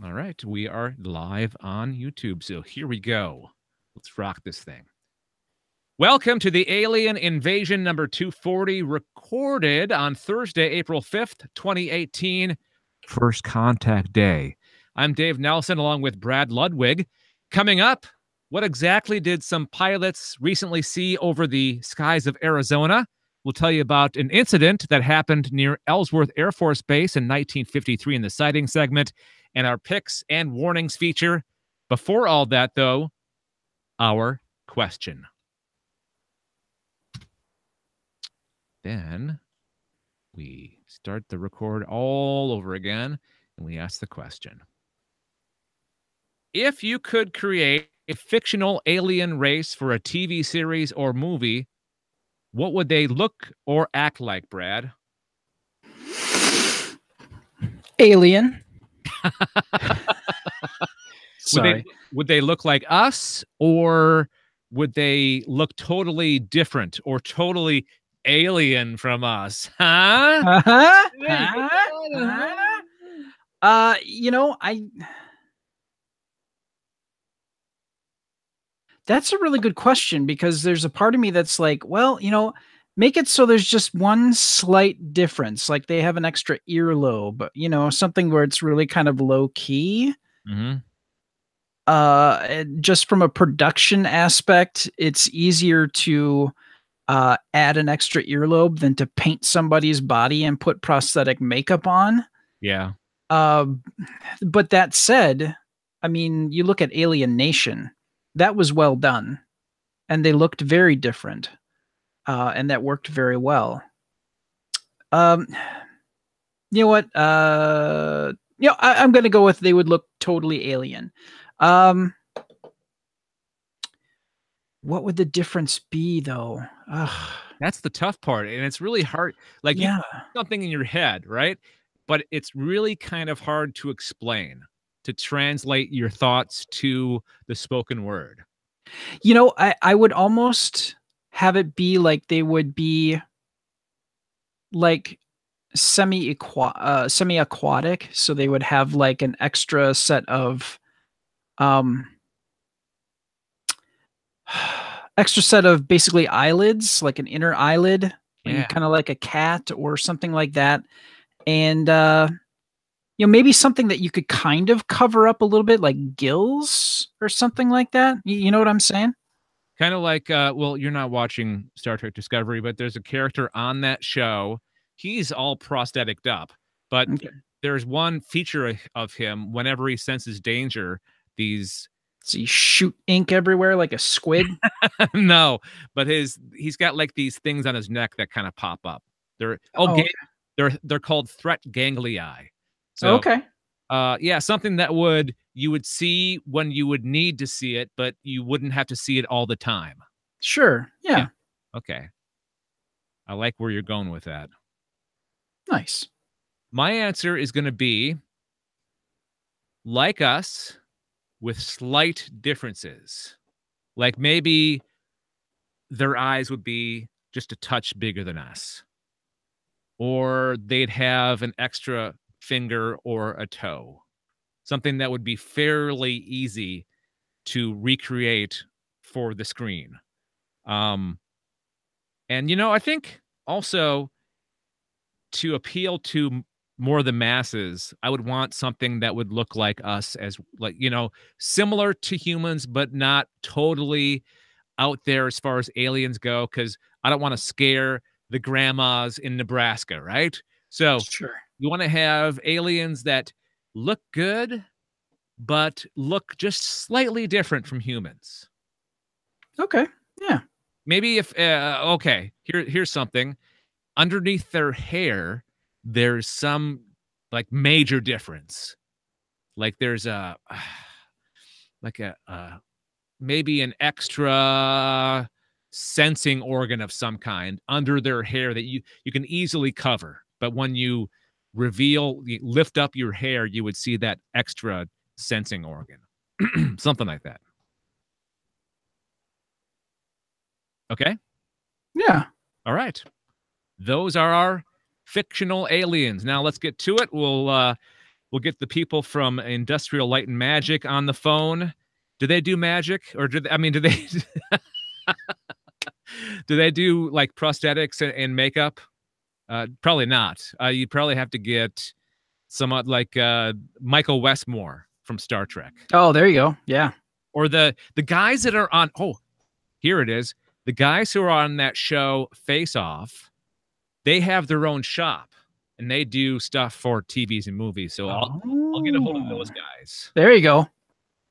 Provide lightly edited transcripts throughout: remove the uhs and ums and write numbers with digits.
All right, we are live on YouTube, so here we go. Let's rock this thing. Welcome to the Alien Invasion number 240, recorded on Thursday, April 5th, 2018, First Contact Day. I'm Dave Nelson, along with Brad Ludwig. Coming up, what exactly did some pilots recently see over the skies of Arizona? We'll tell you about an incident that happened near Ellsworth Air Force Base in 1953 in the sighting segment, and our picks and warnings feature. Before all that, though, our question. Then we start the record all over again, and we ask the question. If you could create a fictional alien race for a TV series or movie, what would they look or act like, Brad? Alien. Sorry. Would they look like us, or would they look totally different or totally alien from us? Huh? That's a really good question, because there's a part of me that's like, well, make it so there's just one slight difference. Like they have an extra earlobe, something where it's really kind of low key. Mm-hmm. Just from a production aspect, it's easier to add an extra earlobe than to paint somebody's body and put prosthetic makeup on. Yeah. But that said, I mean, you look at Alien Nation, that was well done, and they looked very different, and that worked very well. You know what? I'm going to go with they would look totally alien. What would the difference be, though? That's the tough part, and it's really hard. Like, you have something in your head, right? But it's really kind of hard to explain, to translate your thoughts to the spoken word. I would almost have it be like they would be like semi-aquatic, so they would have like an extra set of basically eyelids, like an inner eyelid, kind of like a cat or something like that. And maybe something that you could kind of cover up a little bit, like gills or something like that. You know what I'm saying? Kind of like, well, you're not watching Star Trek Discovery, but there's a character on that show. He's all prosthetic up, but there's one feature of him whenever he senses danger, does he shoot ink everywhere like a squid? No, but he's got like these things on his neck that kind of pop up. They're they're called threat ganglii. So yeah, something that you would see when you would need to see it, but you wouldn't have to see it all the time. Sure. Yeah. Okay. I like where you're going with that. Nice. My answer is going to be like us with slight differences. Like maybe their eyes would be just a touch bigger than us, or they'd have an extra finger or a toe, something that would be fairly easy to recreate for the screen. And, I think also to appeal to more of the masses, I would want something that would look like us, as like, similar to humans, but not totally out there as far as aliens go, because I don't want to scare the grandmas in Nebraska, right? So you want to have aliens that look good, but look just slightly different from humans. Okay. Yeah. Maybe if, here's something. Underneath their hair, there's some like major difference. Like there's maybe an extra sensing organ of some kind under their hair that you can easily cover. But when you lift up your hair, you would see that extra sensing organ. Something like that. Okay? Yeah. All right. Those are our fictional aliens. Now let's get to it. We'll We'll get the people from Industrial Light and Magic on the phone. Do they do magic, or do they do they do like prosthetics and makeup? Probably not. You probably have to get someone like Michael Westmore from Star Trek. Oh, there you go. Yeah. Or the guys that are on, here it is. The guys who are on that show Face Off, they have their own shop and they do stuff for TVs and movies. So I'll get a hold of those guys. There you go.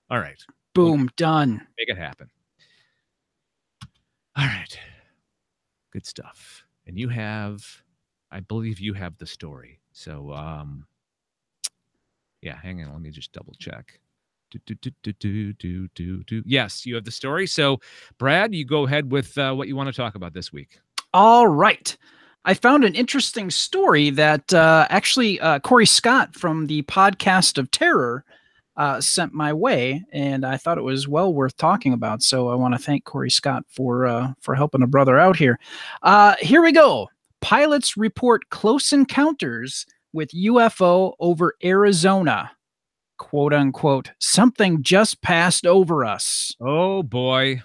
All right. Boom, done. Make it happen. All right. Good stuff. And I believe you have the story. So yeah, hang on, let me just double check. Yes, you have the story. So, Brad, you go ahead with what you want to talk about this week. All right. I found an interesting story that actually Corey Scott from the Podcast of Terror sent my way, and I thought it was well worth talking about. So I want to thank Corey Scott for helping a brother out here. Here we go. Pilots report close encounters with UFO over Arizona. Quote unquote, something just passed over us. Oh boy.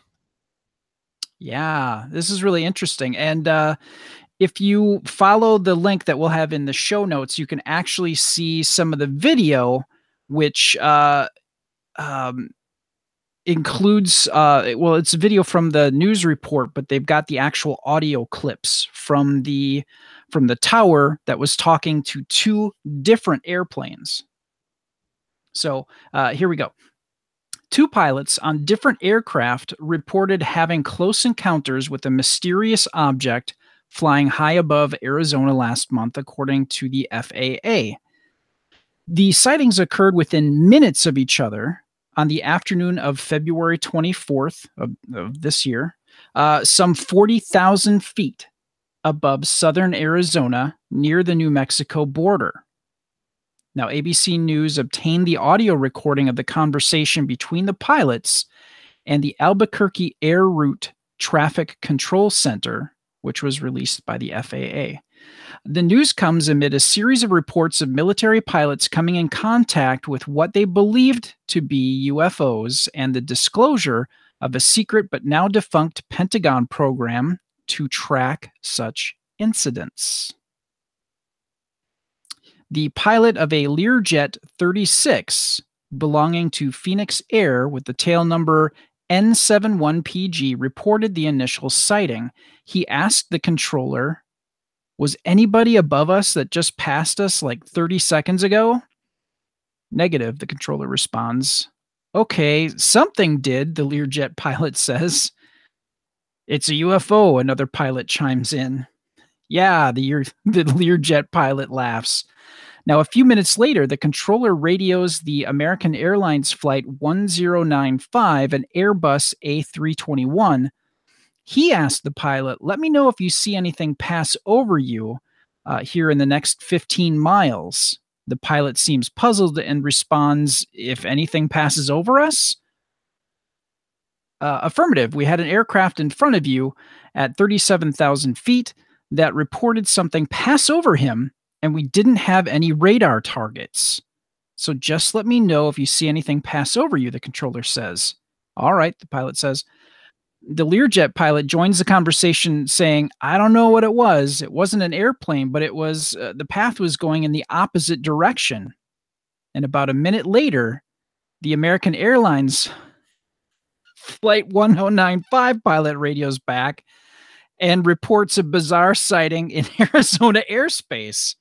Yeah, this is really interesting. And if you follow the link that we'll have in the show notes, you can actually see some of the video, which includes, well, it's a video from the news report, but they've got the actual audio clips from the tower that was talking to two different airplanes. So here we go. Two pilots on different aircraft reported having close encounters with a mysterious object flying high above Arizona last month, according to the FAA. The sightings occurred within minutes of each other on the afternoon of February 24th of this year, some 40,000 feet above southern Arizona near the New Mexico border. Now, ABC News obtained the audio recording of the conversation between the pilots and the Albuquerque Air Route Traffic Control Center, which was released by the FAA. The news comes amid a series of reports of military pilots coming in contact with what they believed to be UFOs and the disclosure of a secret but now defunct Pentagon program to track such incidents. The pilot of a Learjet 36 belonging to Phoenix Air with the tail number N71PG reported the initial sighting. He asked the controller, "Was anybody above us that just passed us like 30 seconds ago?" "Negative," the controller responds. "Okay, something did," the Learjet pilot says. "It's a UFO," another pilot chimes in. "Yeah," the Learjet pilot laughs. Now, a few minutes later, the controller radios the American Airlines Flight 1095, an Airbus A321. He asked the pilot, "Let me know if you see anything pass over you here in the next 15 miles. The pilot seems puzzled and responds, "If anything passes over us?" "Affirmative. We had an aircraft in front of you at 37,000 feet that reported something pass over him, and we didn't have any radar targets. So just let me know if you see anything pass over you," the controller says. "All right," the pilot says. The Learjet pilot joins the conversation saying, "I don't know what it was. It wasn't an airplane, but it was the path was going in the opposite direction." And about a minute later, the American Airlines Flight 1095 pilot radios back and reports a bizarre sighting in Arizona airspace.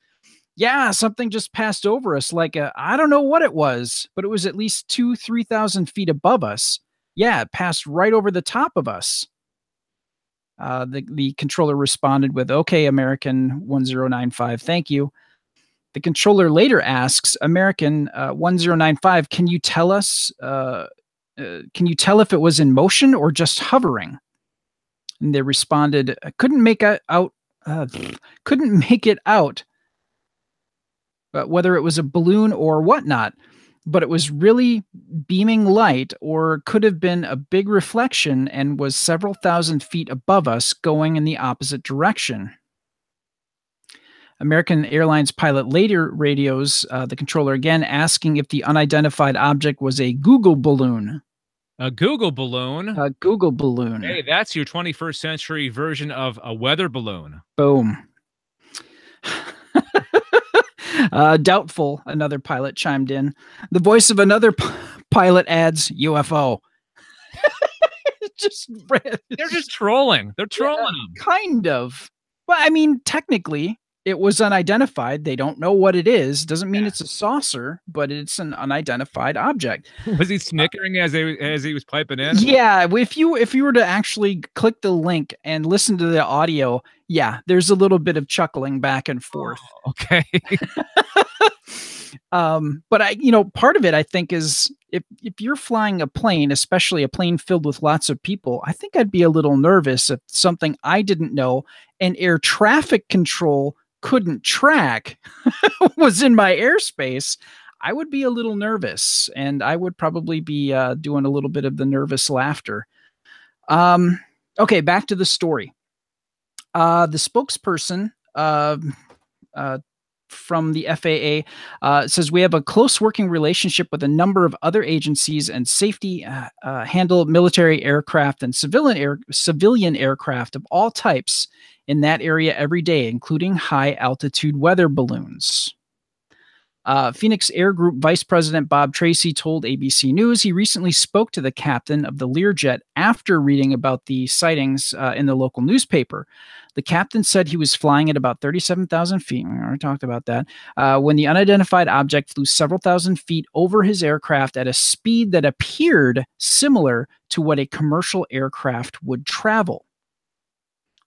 "Yeah, something just passed over us, I don't know what it was, but it was at least 3,000 feet above us. Yeah, it passed right over the top of us." The controller responded with, "Okay, American 1095, thank you." The controller later asks American 1095, "Can you tell us, can you tell if it was in motion or just hovering?" And they responded, couldn't make it out, whether it was a balloon or whatnot, but it was really beaming light or could have been a big reflection and was several thousand feet above us going in the opposite direction." American Airlines pilot later radios the controller again, asking if the unidentified object was a Google balloon. A Google balloon? A Google balloon. Hey, that's your 21st century version of a weather balloon. Boom. Doubtful, another pilot chimed in. The voice of another pilot adds UFO. They're just trolling. They're trolling them. Kind of. Well, I mean, technically, it was unidentified. They don't know what it is. Doesn't mean it's a saucer, but it's an unidentified object. Was he snickering as he was piping in? Yeah, if you were to actually click the link and listen to the audio, yeah, there's a little bit of chuckling back and forth. Oh, okay. But part of it I think is if you're flying a plane, especially a plane filled with lots of people, I think I'd be a little nervous if something I didn't know and air traffic control couldn't track was in my airspace. I would be a little nervous, and I would probably be doing a little bit of the nervous laughter. Okay, back to the story. The spokesperson from the FAA says we have a close working relationship with a number of other agencies and safety handle military aircraft and civilian aircraft of all types in that area every day, including high altitude weather balloons. Phoenix Air Group Vice President Bob Tracy told ABC News he recently spoke to the captain of the Learjet after reading about the sightings in the local newspaper. The captain said he was flying at about 37,000 feet. We already talked about that. When the unidentified object flew several thousand feet over his aircraft at a speed that appeared similar to what a commercial aircraft would travel.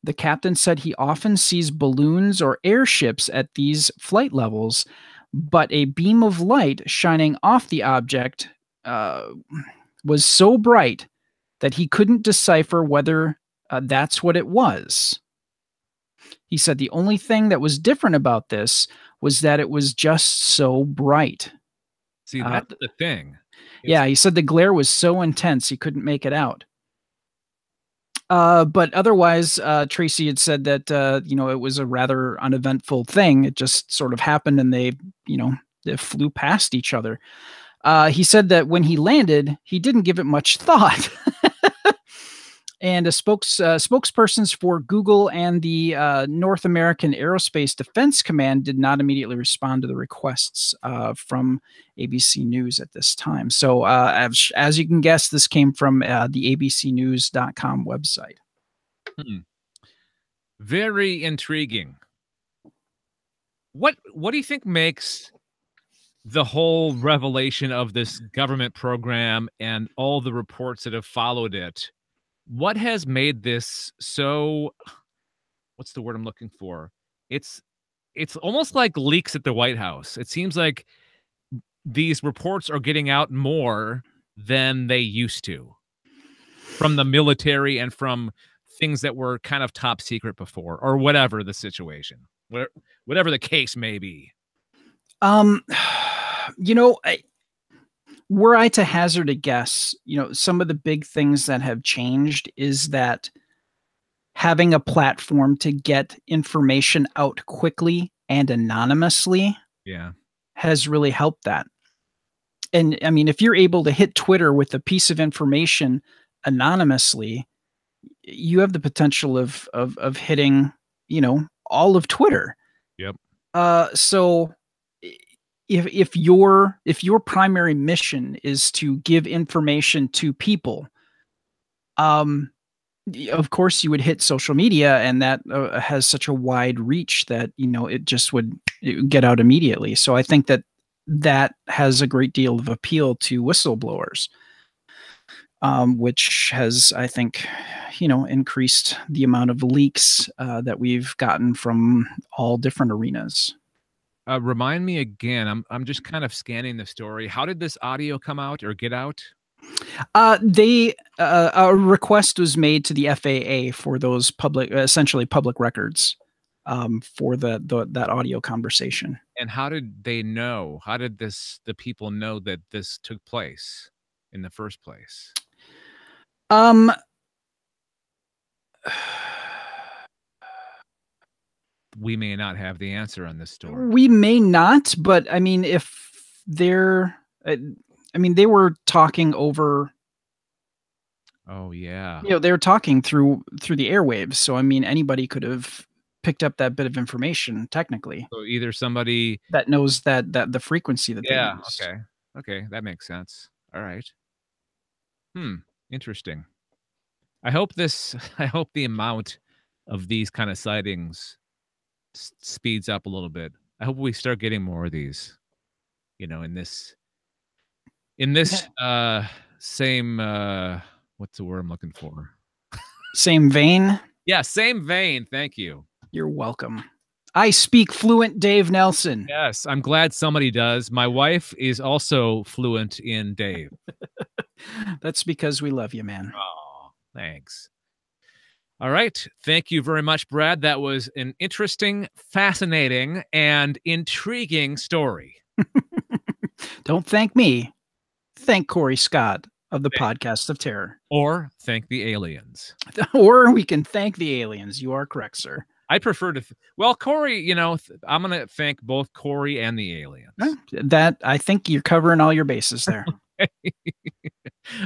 The captain said he often sees balloons or airships at these flight levels, but a beam of light shining off the object was so bright that he couldn't decipher whether that's what it was. He said the only thing that was different about this was that it was just so bright. See, that's the thing. Yeah, he said the glare was so intense he couldn't make it out. But otherwise, Tracy had said that, it was a rather uneventful thing. It just sort of happened and they flew past each other. He said that when he landed, he didn't give it much thought. And spokespersons for Google and the North American Aerospace Defense Command did not immediately respond to the requests from ABC News at this time. So as you can guess, this came from the abcnews.com website. Very intriguing. What do you think makes the whole revelation of this government program and all the reports that have followed it? What has made this so, what's the word I'm looking for? It's almost like leaks at the White House. It seems like these reports are getting out more than they used to from the military and from things that were kind of top secret before, or whatever the situation, whatever the case may be. Were I to hazard a guess, some of the big things that have changed is that having a platform to get information out quickly and anonymously has really helped that. And I mean, if you're able to hit Twitter with a piece of information anonymously, you have the potential of hitting, all of Twitter. Yep. So if your primary mission is to give information to people, of course you would hit social media, and that has such a wide reach that it just would get out immediately. So I think that has a great deal of appeal to whistleblowers, which has, I think, increased the amount of leaks that we've gotten from all different arenas. Remind me again. I'm just kind of scanning the story. How did this audio come out or get out? A request was made to the FAA for those essentially public records, for that audio conversation. And how did they know? How did the people know that this took place in the first place? we may not have the answer on this story. We may not, but I mean, if they're, I mean, they were talking over, Oh yeah. they were talking through the airwaves. So I mean, anybody could have picked up that bit of information technically So either somebody. that knows that the frequency that they Yeah. used. Okay. Okay, that makes sense. All right. Interesting. I hope this. I hope the amount of these kind of sightings speeds up a little bit. I hope we start getting more of these. In this same what's the word I'm looking for? Same vein. Yeah, same vein. Thank you. You're welcome. I speak fluent Dave Nelson. Yes, I'm glad somebody does. My wife is also fluent in Dave. That's because we love you, man. Oh, thanks. All right. Thank you very much, Brad. That was an interesting, fascinating, and intriguing story. Don't thank me. Thank Corey Scott of the Podcast of Terror. Or thank the aliens. Or we can thank the aliens. You are correct, sir. I prefer to. Well, Corey, I'm going to thank both Corey and the aliens. That I think you're covering all your bases there.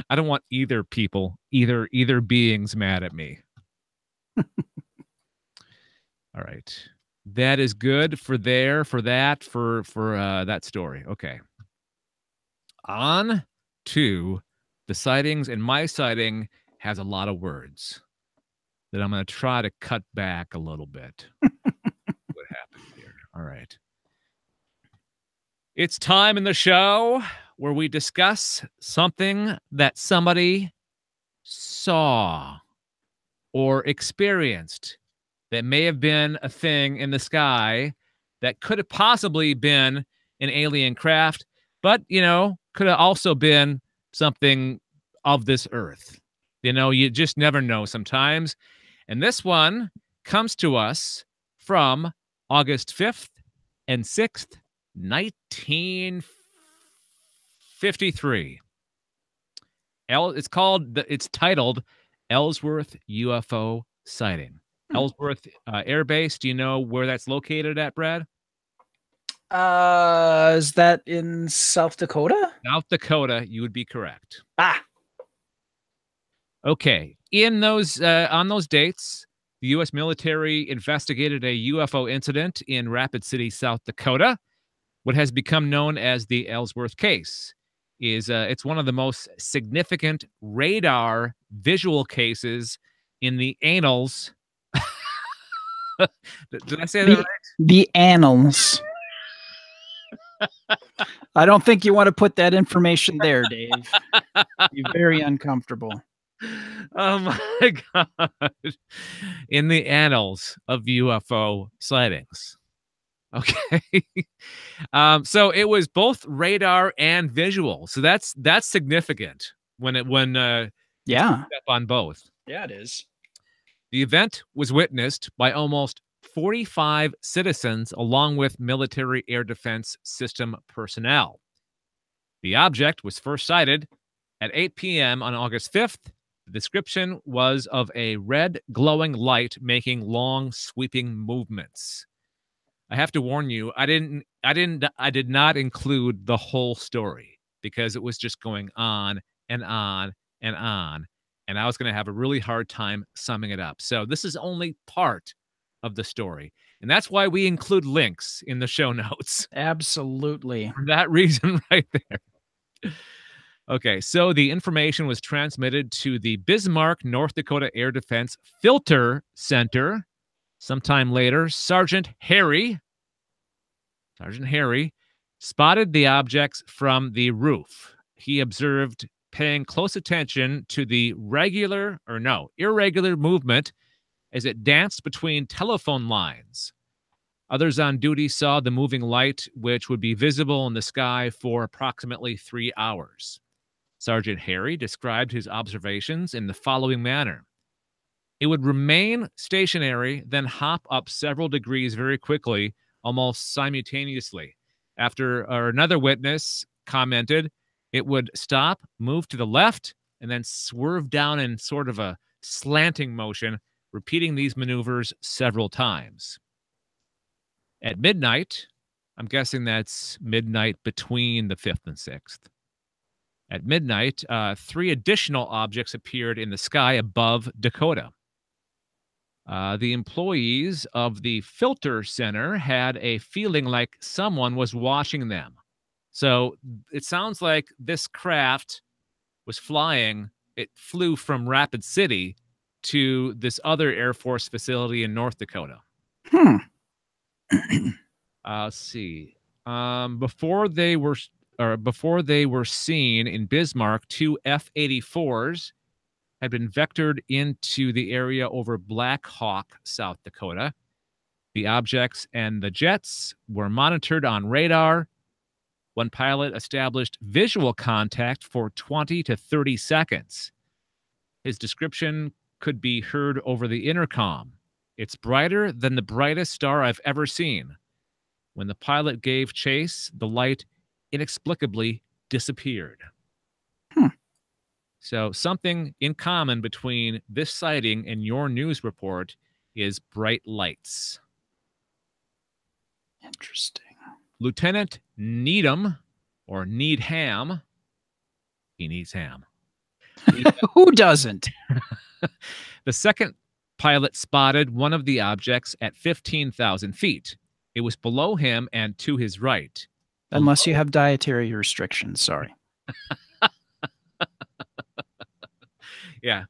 I don't want either beings mad at me. All right. That is good for that story. Okay. On to the sightings, and my sighting has a lot of words that I'm going to try to cut back a little bit. What happened here? All right. It's time in the show where we discuss something that somebody saw or experienced that may have been a thing in the sky that could have possibly been an alien craft, but, could have also been something of this earth. You just never know sometimes. And this one comes to us from August 5th and 6th, 1953. It's titled Ellsworth UFO Sighting. Ellsworth Air Base. Do you know where that's located at, Brad? Is that in South Dakota? South Dakota, you would be correct. Okay. On those dates, the U.S. military investigated a UFO incident in Rapid City, South Dakota. What has become known as the Ellsworth case it's one of the most significant radar visual cases in the annals. Did I say that right? The annals. I don't think you want to put that information there, Dave. You're very uncomfortable. Oh my God. In the annals of UFO sightings. Okay. So it was both radar and visual. So that's significant when yeah, step on both. Yeah, it is. The event was witnessed by almost 45 citizens along with military air defense system personnel. The object was first sighted at 8 p.m. on August 5th. The description was of a red glowing light making long sweeping movements. I have to warn you, I did not include the whole story because it was just going on and on and on, and I was going to have a really hard time summing it up. So this is only part of the story, and that's why we include links in the show notes. Absolutely. For that reason right there. Okay, so the information was transmitted to the Bismarck, North Dakota Air Defense Filter Center. Sometime later, Sergeant Harry spotted the objects from the roof. He observed, paying close attention to the irregular movement as it danced between telephone lines. Others on duty saw the moving light, which would be visible in the sky for approximately 3 hours. Sergeant Harry described his observations in the following manner. It would remain stationary, then hop up several degrees very quickly, almost simultaneously. Another witness commented, it would stop, move to the left, and then swerve down in sort of a slanting motion, repeating these maneuvers several times. At midnight, I'm guessing that's midnight between the 5th and 6th. At midnight, 3 additional objects appeared in the sky above Dakota. The employees of the filter center had a feeling like someone was watching them. So it sounds like this craft was flying. It flew from Rapid City to this other Air Force facility in North Dakota. Hmm. Let's see. Before they were seen in Bismarck, 2 F-84s had been vectored into the area over Black Hawk, South Dakota. The objects and the jets were monitored on radar. One pilot established visual contact for 20 to 30 seconds. His description could be heard over the intercom. It's brighter than the brightest star I've ever seen. When the pilot gave chase, the light inexplicably disappeared. So something in common between this sighting and your news report is bright lights. Interesting. Lieutenant Needham, or Needham, he needs ham. Who doesn't? The second pilot spotted one of the objects at 15,000 feet. It was below him and to his right. Unless you have dietary restrictions, sorry. Yeah,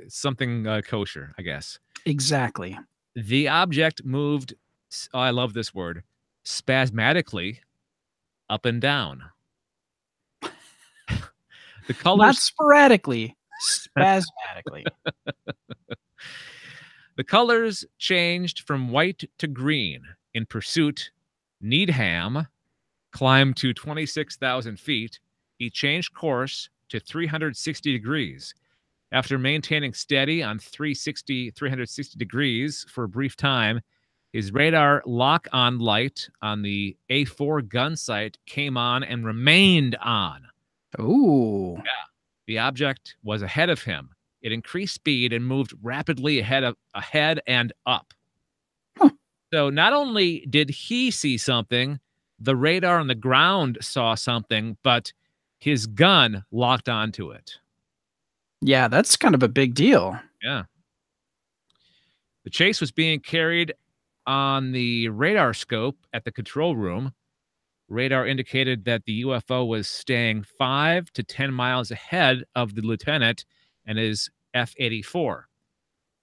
something kosher, I guess. Exactly. The object moved, I love this word, spasmodically up and down. The colors, not sporadically, spasmodically. The colors changed from white to green. In pursuit, Needham climbed to 26,000 feet. He changed course to 360 degrees. After maintaining steady on 360 degrees for a brief time, his radar lock-on light on the A4 gun sight came on and remained on. Ooh. Yeah. The object was ahead of him. It increased speed and moved rapidly ahead and up. Huh. So not only did he see something, the radar on the ground saw something, but his gun locked onto it. Yeah, that's kind of a big deal. Yeah. The chase was being carried on the radar scope at the control room. Radar indicated that the UFO was staying 5 to 10 miles ahead of the lieutenant and his F-84.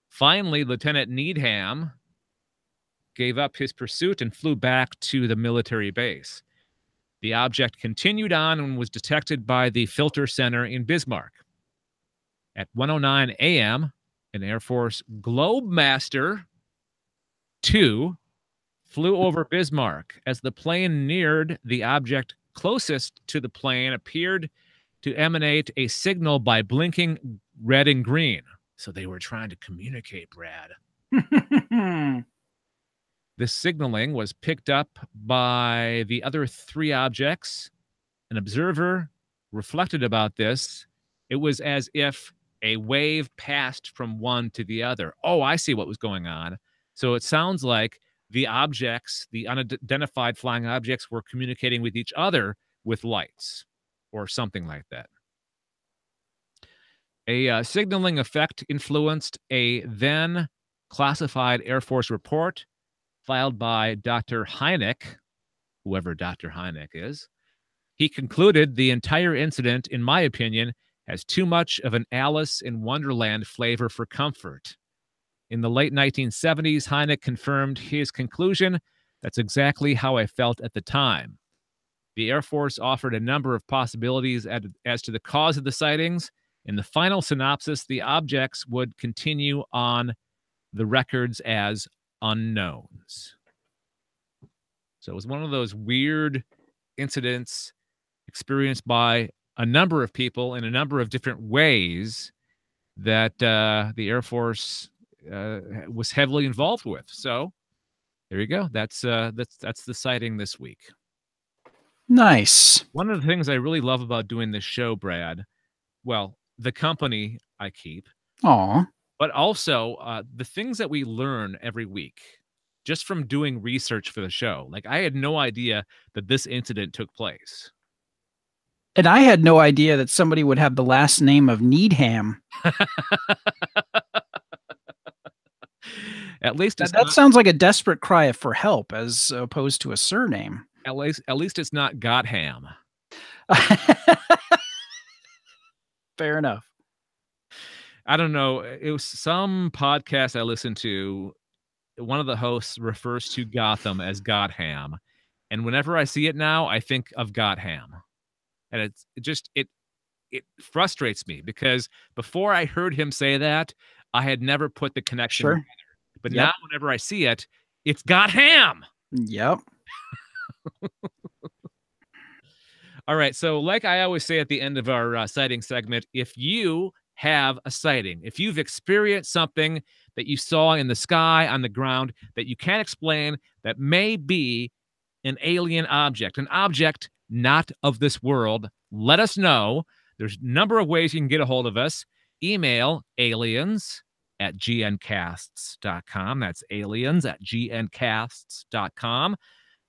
Finally, Lieutenant Needham gave up his pursuit and flew back to the military base. The object continued on and was detected by the filter center in Bismarck. At 1:09 a.m., an Air Force Globemaster II flew over Bismarck. As the plane neared, the object closest to the plane appeared to emanate a signal by blinking red and green. So they were trying to communicate, Brad. This signaling was picked up by the other 3 objects. An observer reflected about this. It was as if a wave passed from one to the other. Oh, I see what was going on. So it sounds like the objects, the unidentified flying objects, were communicating with each other with lights or something like that. A signaling effect influenced a then classified Air Force report filed by Dr. Hynek, whoever Dr. Hynek is. He concluded the entire incident, in my opinion, has too much of an Alice in Wonderland flavor for comfort. In the late 1970s, Hynek confirmed his conclusion. That's exactly how I felt at the time. The Air Force offered a number of possibilities as to the cause of the sightings. In the final synopsis, the objects would continue on the records as unknowns. So it was one of those weird incidents experienced by a number of people in a number of different ways that the Air Force was heavily involved with. So there you go. That's the sighting this week. Nice. One of the things I really love about doing this show, Brad, well, the company I keep, Aw. but also the things that we learn every week just from doing research for the show. Like, I had no idea that this incident took place. And I had no idea that somebody would have the last name of Needham. At least it's That sounds like a desperate cry for help as opposed to a surname. at least it's not Gotham. Fair enough. I don't know. It was some podcast I listened to. One of the hosts refers to Gotham as Gotham. And whenever I see it now, I think of Gotham. And it frustrates me because before I heard him say that, I had never put the connection together. But now whenever I see it, it's Gotham. Yep. All right. So like I always say at the end of our sighting segment, if you have a sighting, if you've experienced something that you saw in the sky, on the ground, that you can't explain, that may be an alien object, an object not of this world, let us know. There's a number of ways you can get a hold of us. Email aliens@gncasts.com. That's aliens@gncasts.com.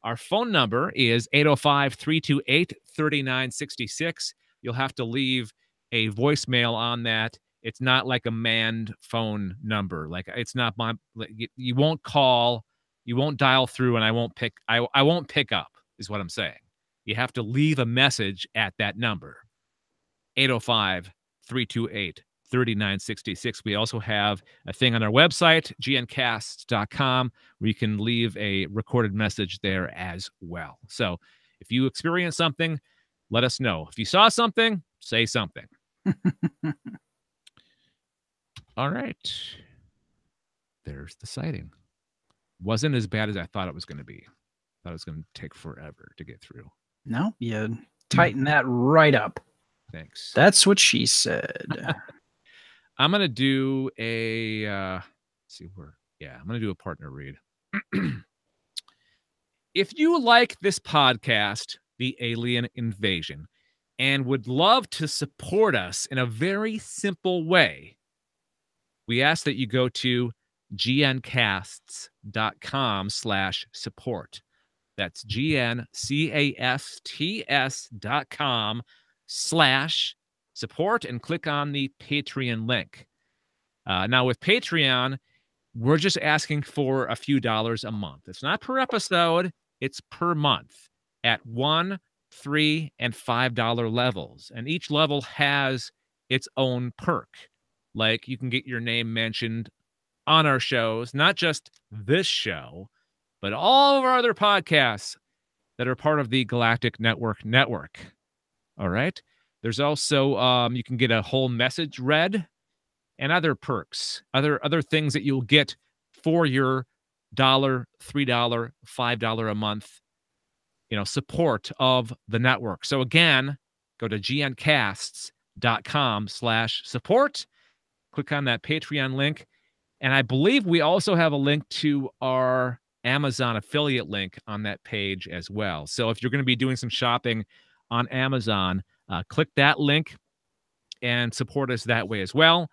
Our phone number is 805-328-3966. You'll have to leave a voicemail on that. It's not like a manned phone number. Like, it's not my, you won't call, you won't dial through, and I won't pick up is what I'm saying. You have to leave a message at that number. 805-328-3966. We also have a thing on our website, gncasts.com, where you can leave a recorded message there as well. So if you experience something, let us know. If you saw something, say something. All right. There's the sighting. Wasn't as bad as I thought it was going to be. I thought it was going to take forever to get through. No, you tighten that right up. Thanks. That's what she said. I'm going to do a, I'm going to do a partner read. If you like this podcast, The Alien Invasion, and would love to support us in a very simple way, we ask that you go to gncasts.com/support. That's gncasts.com/support and click on the Patreon link. Now with Patreon, we're just asking for a few dollars a month. It's not per episode, it's per month at $1, $3, and $5 levels. And each level has its own perk. Like, you can get your name mentioned on our shows, not just this show, but all of our other podcasts that are part of the Galactic Network. All right. There's also, you can get a whole message read and other perks, other things that you'll get for your $1, $3, $5 a month, support of the network. So again, go to gncasts.com/support, click on that Patreon link. And I believe we also have a link to our Amazon affiliate link on that page as well. So if you're going to be doing some shopping on Amazon, click that link and support us that way as well.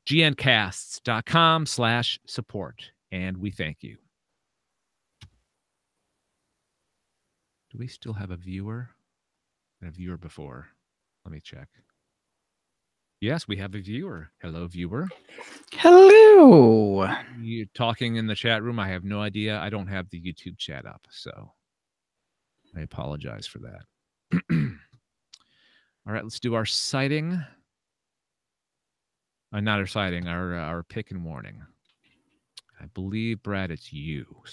gncasts.com/support. And we thank you. Do we still have a viewer? A viewer before. Let me check. Yes, we have a viewer. Hello, viewer. Hello. You talking in the chat room? I have no idea. I don't have the YouTube chat up, so I apologize for that. All right, let's do our sighting. Not our sighting, our pick and warning. I believe, Brad, it's you.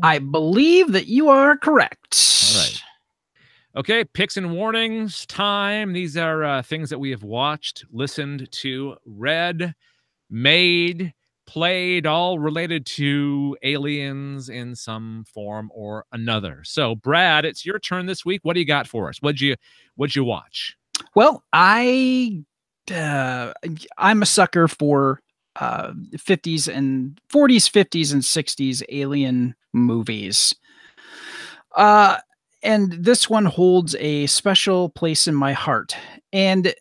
I believe that you are correct. All right. Okay, picks and warnings time. These are things that we have watched, listened to, read, made, played, all related to aliens in some form or another. So, Brad, it's your turn this week. What do you got for us? What'd you watch? Well, I'm a sucker for 50s and 40s, 50s, and 60s alien movies. And this one holds a special place in my heart. And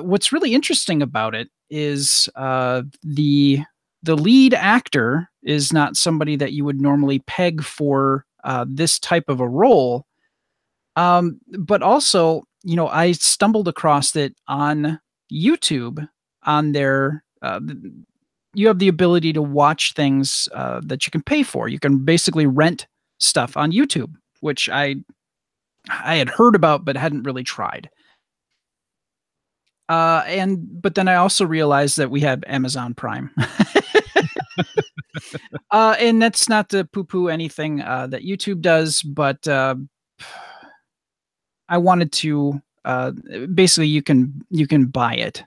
what's really interesting about it is the lead actor is not somebody that you would normally peg for this type of a role. But also, I stumbled across it on YouTube on their. You have the ability to watch things that you can pay for. You can basically rent stuff on YouTube, which I had heard about but hadn't really tried. But then I also realized that we have Amazon Prime. And that's not to poo-poo anything that YouTube does, but I wanted to basically you can buy it.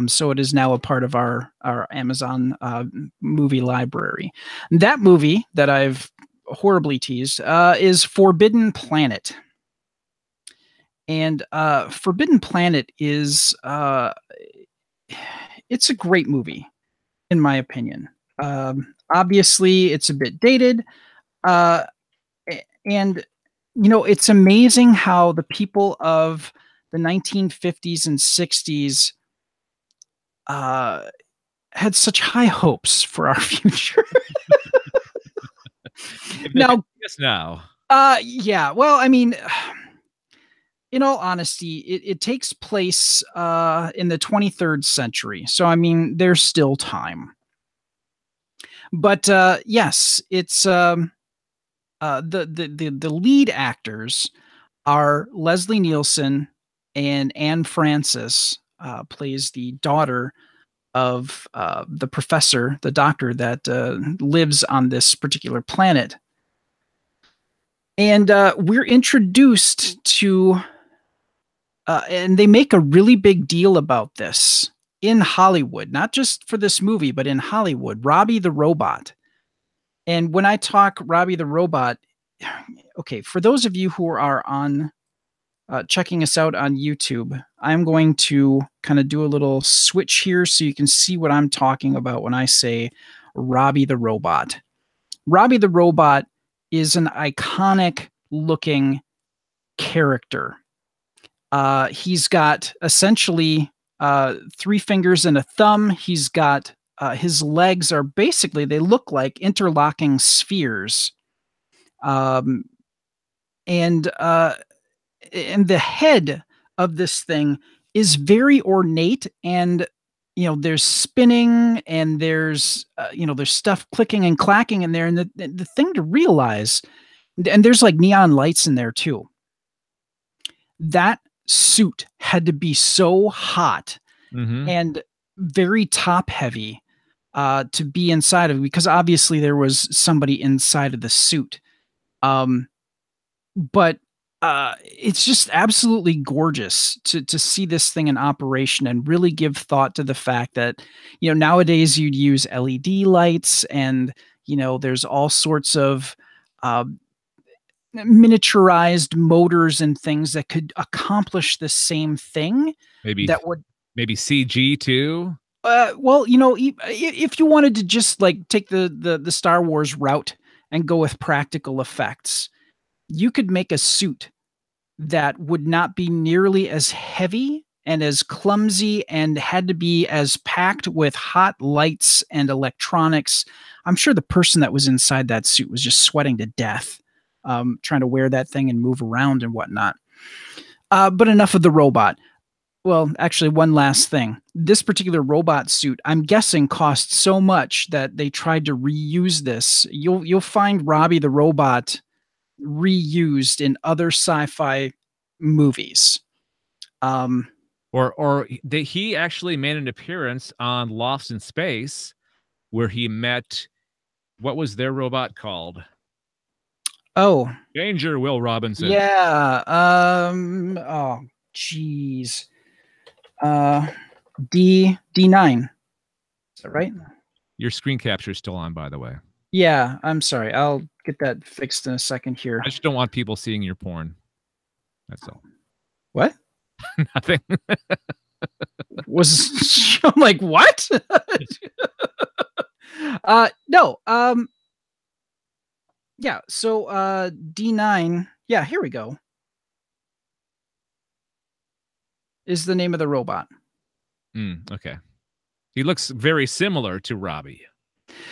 So it is now a part of our Amazon movie library. That movie that I've horribly teased is Forbidden Planet. And Forbidden Planet is it's a great movie, in my opinion. Obviously, it's a bit dated, uh, and it's amazing how the people of the 1950s and 60s uh, had such high hopes for our future. Now, yes, now. Yeah. Well, I mean, in all honesty, it takes place in the 23rd century. So, I mean, there's still time. But yes, it's the lead actors are Leslie Nielsen and Anne Francis plays the daughter of the professor, the doctor that lives on this particular planet. And we're introduced to, and they make a really big deal about this in Hollywood, not just for this movie, but in Hollywood, Robbie the Robot. And when I talk Robbie the Robot, okay, for those of you who are on checking us out on YouTube, I'm going to kind of do a little switch here so you can see what I'm talking about when I say Robbie the Robot. Robbie the Robot is an iconic looking character. He's got essentially 3 fingers and a thumb. He's got his legs are basically, they look like interlocking spheres. And the head of this thing is very ornate, and there's spinning, and there's there's stuff clicking and clacking in there, and the thing to realize, and there's like neon lights in there too. That suit had to be so hot and very top heavy to be inside of it, because obviously there was somebody inside of the suit. But it's just absolutely gorgeous to see this thing in operation and really give thought to the fact that nowadays you'd use LED lights, and there's all sorts of miniaturized motors and things that could accomplish the same thing. Maybe CG too. Well, if you wanted to just like take the Star Wars route and go with practical effects, you could make a suit that would not be nearly as heavy and as clumsy and had to be as packed with hot lights and electronics. I'm sure the person that was inside that suit was just sweating to death, trying to wear that thing and move around and whatnot. But enough of the robot. Well, actually, one last thing. This particular robot suit, I'm guessing, cost so much that they tried to reuse this. You'll find Robbie the Robot reused in other sci-fi movies. He actually made an appearance on Lost in Space, where he met, what was their robot called? Oh, Danger, Will Robinson. Yeah. Oh, geez. D9. Is that right? Your screen capture is still on, by the way. Yeah, I'm sorry. I'll get that fixed in a second here. I just don't want people seeing your porn. That's all. What? Nothing. I'm like, what? No. Yeah, so D9, yeah, here we go. Is the name of the robot. Okay. He looks very similar to Robbie.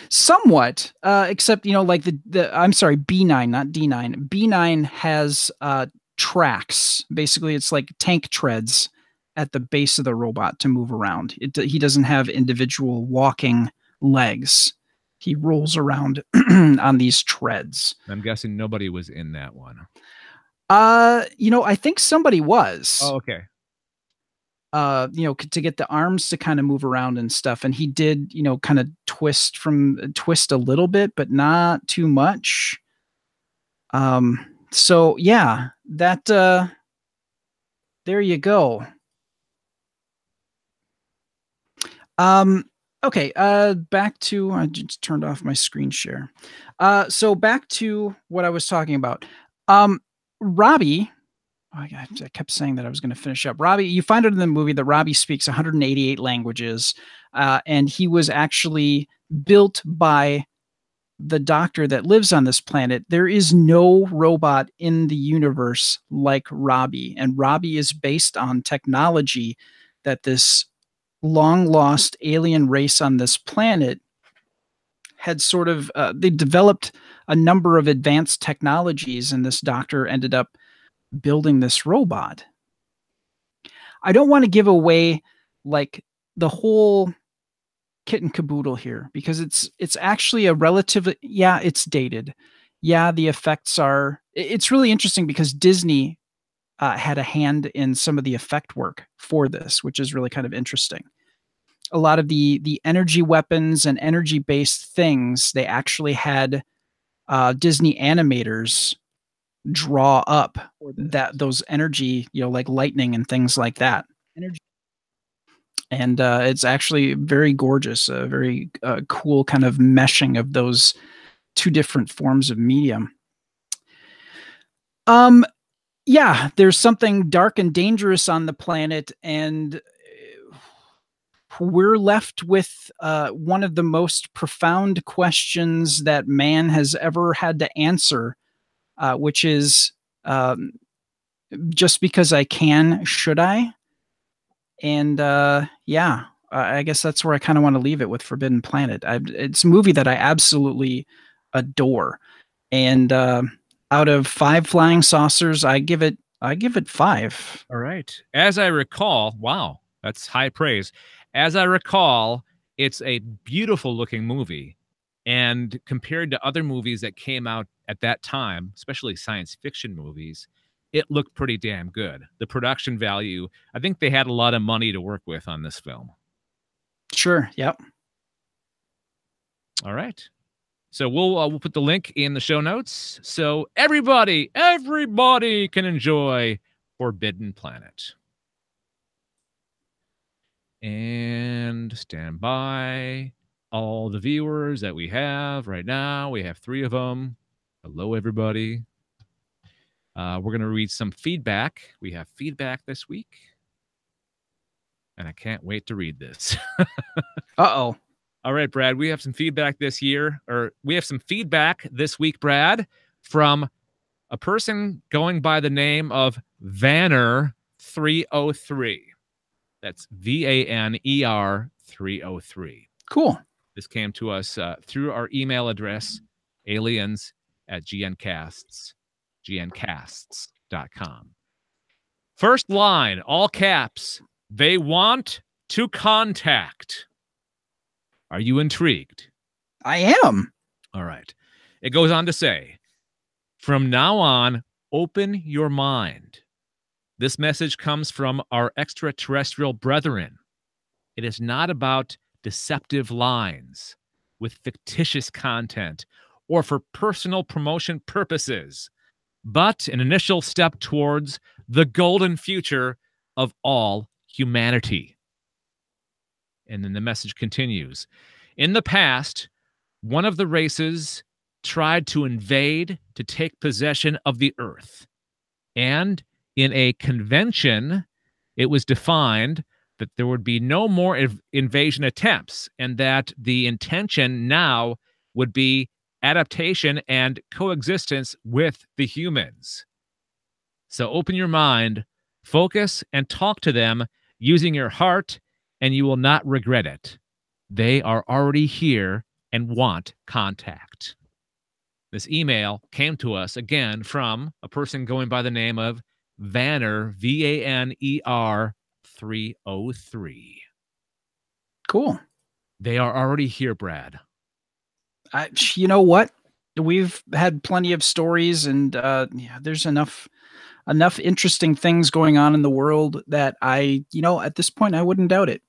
Somewhat, except like the I'm sorry, B9, not D9. B9 has tracks. Basically, it's like tank treads at the base of the robot to move around. He doesn't have individual walking legs. He rolls around on these treads. I'm guessing nobody was in that one. I think somebody was. Oh, okay. To get the arms to kind of move around and stuff. And he did, kind of twist a little bit, but not too much. So yeah, that, there you go. Okay, back to, I just turned off my screen share. So back to what I was talking about. Robbie, I kept saying that I was going to finish up. Robbie, you find out in the movie that Robbie speaks 188 languages, and he was actually built by the doctor that lives on this planet. There is no robot in the universe like Robbie, and Robbie is based on technology that this long lost alien race on this planet had sort of, they developed a number of advanced technologies, and this doctor ended up building this robot. I don't want to give away like the whole kit and caboodle here, because it's actually a relatively, yeah, it's dated. Yeah, the effects are, it's really interesting because Disney had a hand in some of the effect work for this, which is really kind of interesting. A lot of the energy weapons and energy based things, they actually had Disney animators draw up that those energy, like lightning and things like that. And it's actually very gorgeous, a very cool kind of meshing of those two different forms of medium. Yeah, there's something dark and dangerous on the planet, and we're left with one of the most profound questions that man has ever had to answer, which is, just because I can, should I? And yeah, I guess that's where I kind of want to leave it with Forbidden Planet. It's a movie that I absolutely adore, and out of 5 flying saucers, I give it 5. All right. As I recall, wow, that's high praise. As I recall, it's a beautiful looking movie. And compared to other movies that came out at that time, especially science fiction movies, it looked pretty damn good. The production value, I think they had a lot of money to work with on this film. Sure. Yep. All right. So we'll put the link in the show notes so everybody can enjoy Forbidden Planet. And stand by, all the viewers that we have right now. We have 3 of them. Hello, everybody. We're going to read some feedback. We have feedback this week, and I can't wait to read this. Uh-oh. All right, Brad, we have some feedback this year, or we have some feedback this week, Brad, from a person going by the name of Vanner303. That's VANER 303. Cool. This came to us through our email address, aliens@gncasts.com. First line, all caps, they want to contact. Are you intrigued? I am. All right. It goes on to say, from now on, open your mind. This message comes from our extraterrestrial brethren. It is not about deceptive lines with fictitious content or for personal promotion purposes, but an initial step towards the golden future of all humanity. And then the message continues. In the past, one of the races tried to invade, to take possession of the earth. And in a convention, it was defined that there would be no more invasion attempts, and that the intention now would be adaptation and coexistence with the humans. So open your mind, focus, and talk to them using your heart, and you will not regret it. They are already here and want contact. This email came to us again from a person going by the name of Vanner, Vaner 303. Cool. They are already here, Brad. You know what? We've had plenty of stories, and there's enough interesting things going on in the world that at this point, I wouldn't doubt it.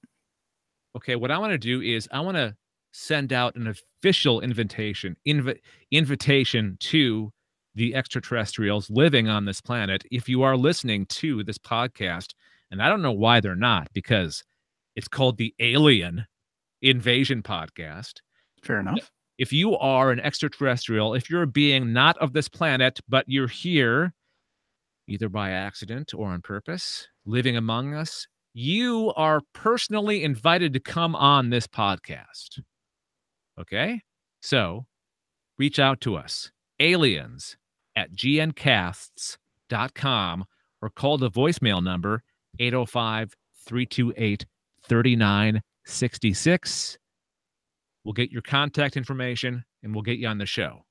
Okay, what I want to do is I want to send out an official invitation to the extraterrestrials living on this planet. If you are listening to this podcast, and I don't know why they're not, because it's called the Alien Invasion Podcast. Fair enough. If you are an extraterrestrial, if you're a being not of this planet, but you're here either by accident or on purpose, living among us, you are personally invited to come on this podcast. Okay? So reach out to us, aliens@gncasts.com, or call the voicemail number 805-328-3966. We'll get your contact information and we'll get you on the show.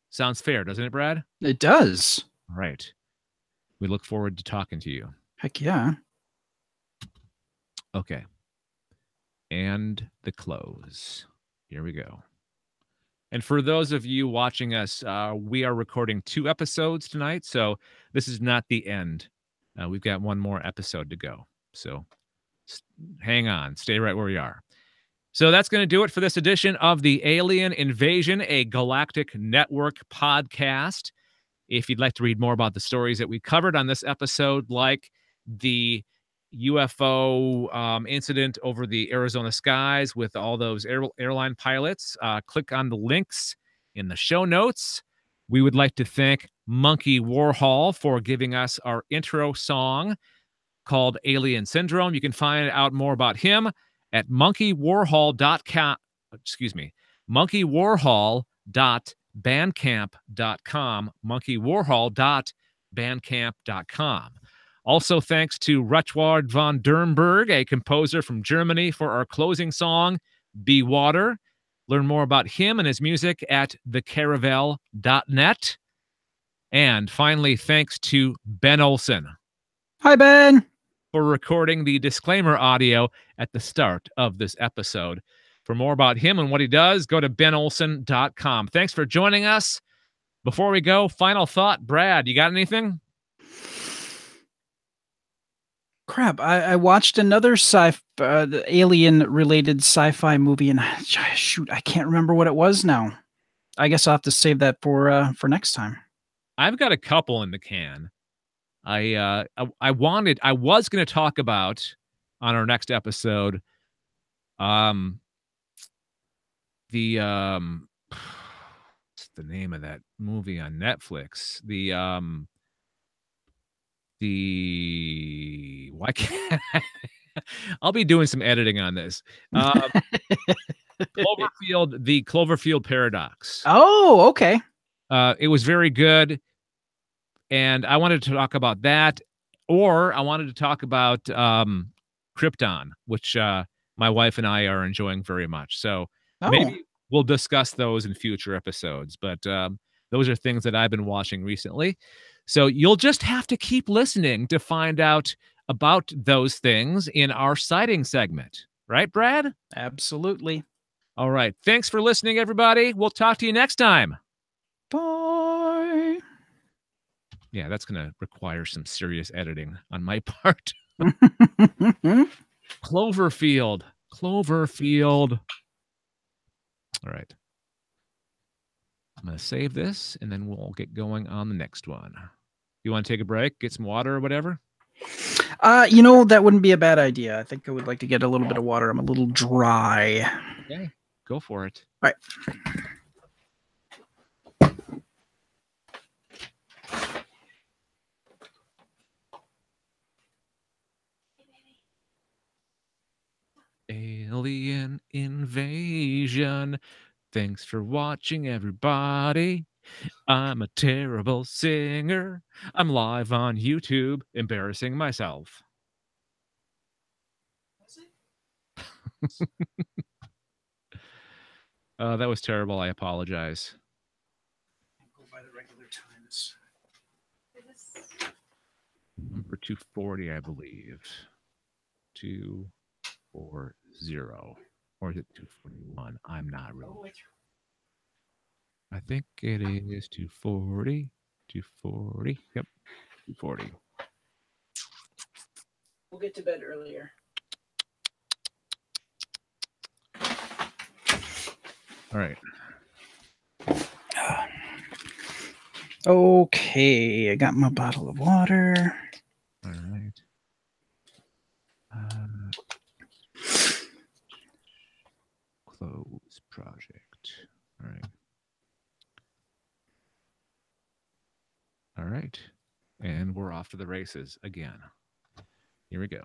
Sounds fair, doesn't it, Brad? It does. All right. We look forward to talking to you. Heck yeah. Okay. And the close. Here we go. And for those of you watching us, we are recording 2 episodes tonight, so this is not the end. We've got one more episode to go. So hang on. Stay right where you are. So that's going to do it for this edition of the Alien Invasion, a Galactic Network podcast. If you'd like to read more about the stories that we covered on this episode, like the UFO incident over the Arizona skies with all those airline pilots, click on the links in the show notes. We would like to thank Monkey Warhol for giving us our intro song called Alien Syndrome. You can find out more about him at monkeywarhol.com. monkeywarhol.bandcamp.com. monkeywarhol.bandcamp.com. Also, thanks to Rutward von Dernberg, a composer from Germany, for our closing song, Be Water. Learn more about him and his music at thecaravel.net. And finally, thanks to Ben Olson. Hi, Ben. For recording the disclaimer audio at the start of this episode. For more about him and what he does, go to benolson.com. Thanks for joining us. Before we go, final thought, Brad, you got anything? Crap, I watched another alien-related sci-fi movie, and shoot, I can't remember what it was now. I guess I'll have to save that for next time. I've got a couple in the can. I was going to talk about on our next episode what's the name of that movie on Netflix? Why can't I'll be doing some editing on this. Cloverfield, the Cloverfield Paradox. Oh, okay. It was very good. And I wanted to talk about that, or I wanted to talk about Krypton, which my wife and I are enjoying very much. So maybe we'll discuss those in future episodes. But those are things that I've been watching recently. So you'll just have to keep listening to find out about those things in our sighting segment. Right, Brad? Absolutely. All right. Thanks for listening, everybody. We'll talk to you next time. Bye. Yeah, that's going to require some serious editing on my part. Cloverfield. All right. I'm going to save this, and then we'll get going on the next one. You want to take a break, get some water or whatever? That wouldn't be a bad idea. I think I would like to get a little bit of water. I'm a little dry. Okay, go for it. All right. Alien Invasion. Thanks for watching, everybody. I'm a terrible singer. I'm live on YouTube, embarrassing myself. That was terrible. I apologize. Go by the regular times. Number 240, I believe. 240. Or is it 241? I'm not really. I think it is 240. 240. Yep. 240. We'll get to bed earlier. All right. Okay, I got my bottle of water. All right. Close project. All right. All right. And we're off to the races again. Here we go.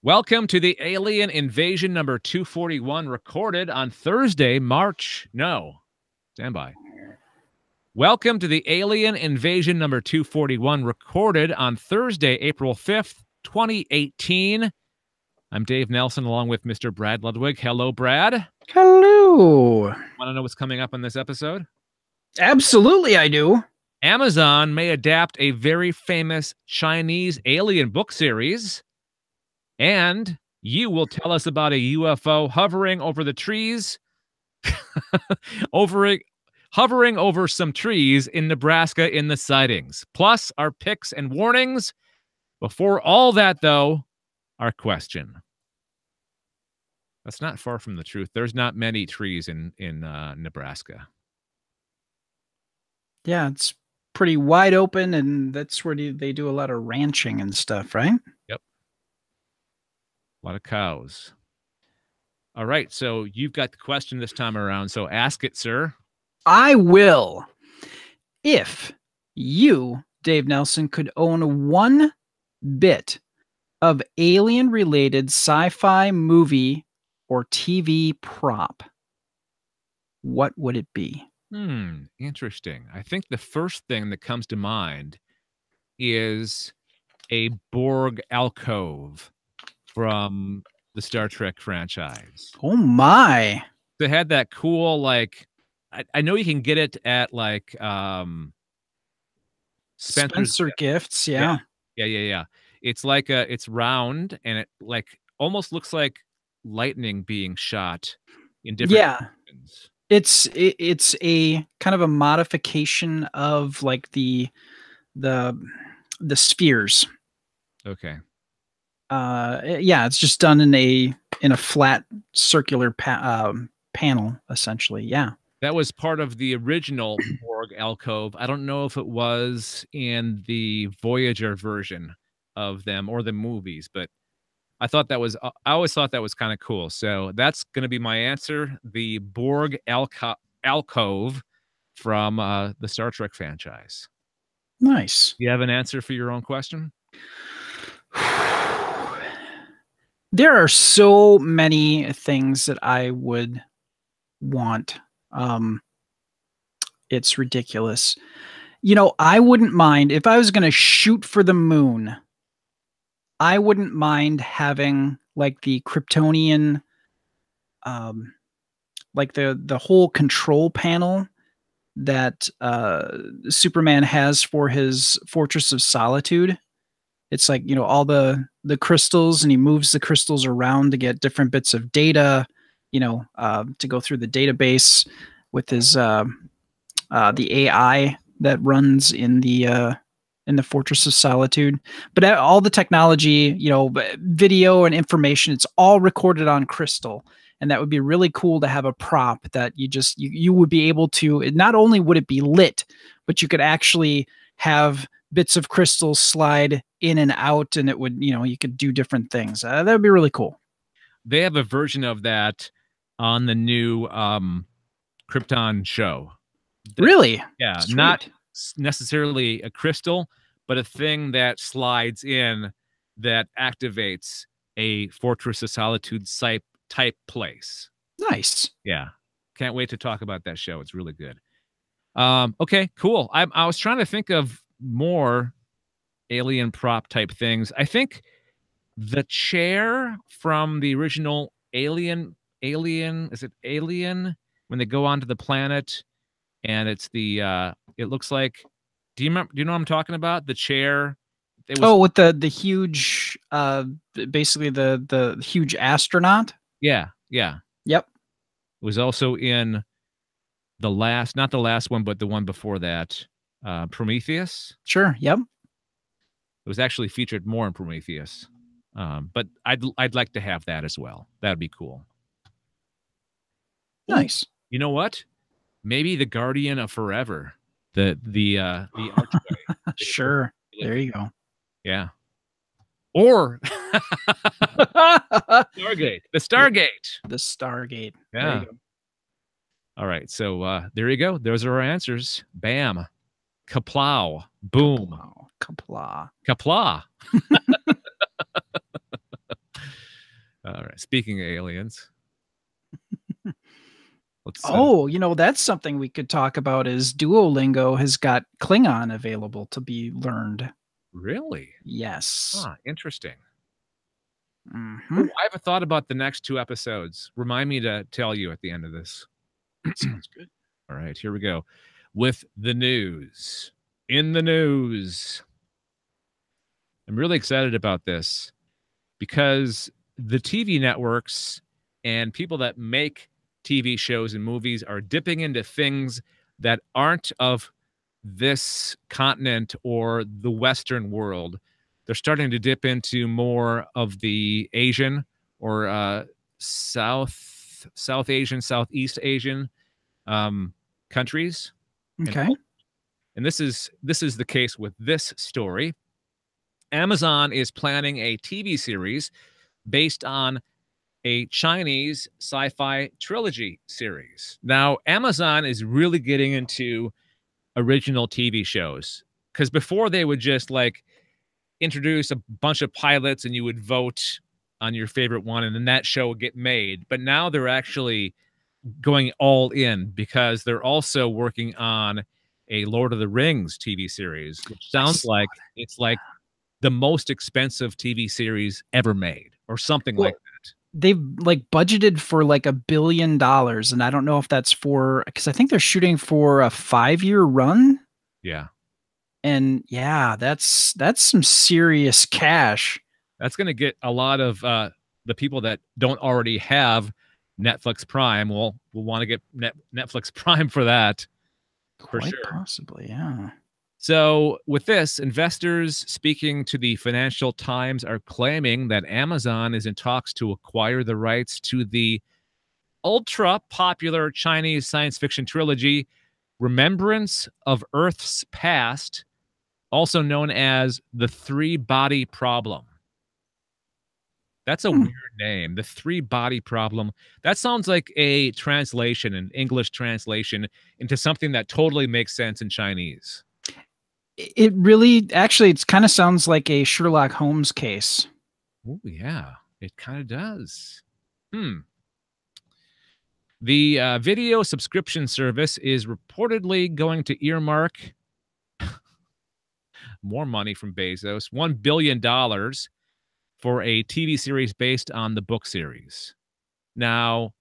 Welcome to the Alien Invasion number 241, recorded on Thursday, Stand by. Welcome to the Alien Invasion number 241, recorded on Thursday, April 5th, 2018. I'm Dave Nelson, along with Mr. Brad Ludwig. Hello, Brad. Hello. Want to know what's coming up on this episode? Absolutely, I do. Amazon may adapt a very famous Chinese alien book series. And you will tell us about a UFO hovering over the trees, hovering over some trees in Nebraska in the sightings. Plus, our picks and warnings. Before all that, though, our question. That's not far from the truth. There's not many trees in Nebraska. Yeah, it's pretty wide open, and that's where they do a lot of ranching and stuff, right? Yep. A lot of cows. All right, so you've got the question this time around, so ask it, sir. I will. If you, Dave Nelson, could own one bit of alien-related sci-fi movie or TV prop, what would it be? Interesting. I think the first thing that comes to mind is a Borg alcove from the Star Trek franchise. Oh my. They had that cool, like, I know you can get it at like Spencer Gifts, yeah. Yeah. It's like it's round and it like almost looks like lightning being shot in different directions. It's a kind of a modification of like the spheres. Okay. Yeah, it's just done in a flat circular panel, essentially. Yeah. That was part of the original Borg alcove. I don't know if it was in the Voyager version of them or the movies, but I always thought that was kind of cool. So that's going to be my answer. The Borg alcove from the Star Trek franchise. Nice. You have an answer for your own question? There are so many things that I would want. It's ridiculous. You know, I wouldn't mind if I was going to shoot for the moon. I wouldn't mind having like the Kryptonian, like the whole control panel that Superman has for his Fortress of Solitude. It's like, you know, all the crystals, and he moves the crystals around to get different bits of data, you know, to go through the database with his the AI that runs in the Fortress of Solitude. But all the technology, you know, video and information, it's all recorded on crystal. And that would be really cool to have a prop that you would be able to, not only would it be lit, but you could actually have bits of crystals slide in and out, and it would, you know, you could do different things. That would be really cool. They have a version of that on the new Krypton show. Really? Yeah, Sweet. Not necessarily a crystal, but a thing that slides in that activates a Fortress of Solitude type place. Nice. Yeah. Can't wait to talk about that show. It's really good. Okay, cool. I was trying to think of more alien prop type things. I think the chair from the original Alien, is it Alien, when they go onto the planet and it's the it looks like, do you know what I'm talking about? The chair. It was, Oh, with the huge, basically the huge astronaut. yeah, yeah. Yep. It was also in the last, not the last one, but the one before that, Prometheus. Sure. Yep. It was actually featured more in Prometheus. But I'd like to have that as well. That'd be cool. Ooh, Nice. you know what? Maybe the Guardian of Forever, the archway. They were Sure. really There good. you go. Yeah. Or Stargate. The Stargate. The Stargate. There you Yeah. go. All right. So there you go. Those are our answers. Bam. Kaplow. Boom. Kapla. Kapla. All right. Speaking of aliens, let's. Oh, that's something we could talk about is Duolingo has got Klingon available to be learned. Really? Yes. Interesting. Mhm. Oh, I have a thought about the next 2 episodes. Remind me to tell you at the end of this. Sounds good. All right, here we go. With the news. In the news. I'm really excited about this because the TV networks and people that make TV shows and movies are dipping into things that aren't of this continent or the Western world. They're starting to dip into more of the Asian or South Asian, Southeast Asian countries. Okay. And this is the case with this story. Amazon is planning a TV series based on a Chinese sci-fi trilogy series. Now, Amazon is really getting into original TV shows because before they would just like introduce a bunch of pilots and you would vote on your favorite one and then that show would get made. But now they're actually going all in because they're also working on a Lord of the Rings TV series, which sounds like it's like the most expensive TV series ever made or something like that. They've like budgeted for like $1 billion, and I don't know if that's because I think they're shooting for a 5-year run. Yeah. And yeah, that's some serious cash. That's going to get a lot of the people that don't already have Netflix Prime will want to get Netflix Prime for that. For Quite sure. possibly, yeah. So with this, investors speaking to the Financial Times are claiming that Amazon is in talks to acquire the rights to the ultra popular Chinese science fiction trilogy, Remembrance of Earth's Past, also known as the Three-Body Problem. That's a weird name, the Three-Body Problem. That sounds like a translation, an English translation, into something that totally makes sense in Chinese. It really, actually, it kind of sounds like a Sherlock Holmes case. Oh, yeah, it kind of does. The video subscription service is reportedly going to earmark more money from Bezos, $1 billion for a TV series based on the book series. Now,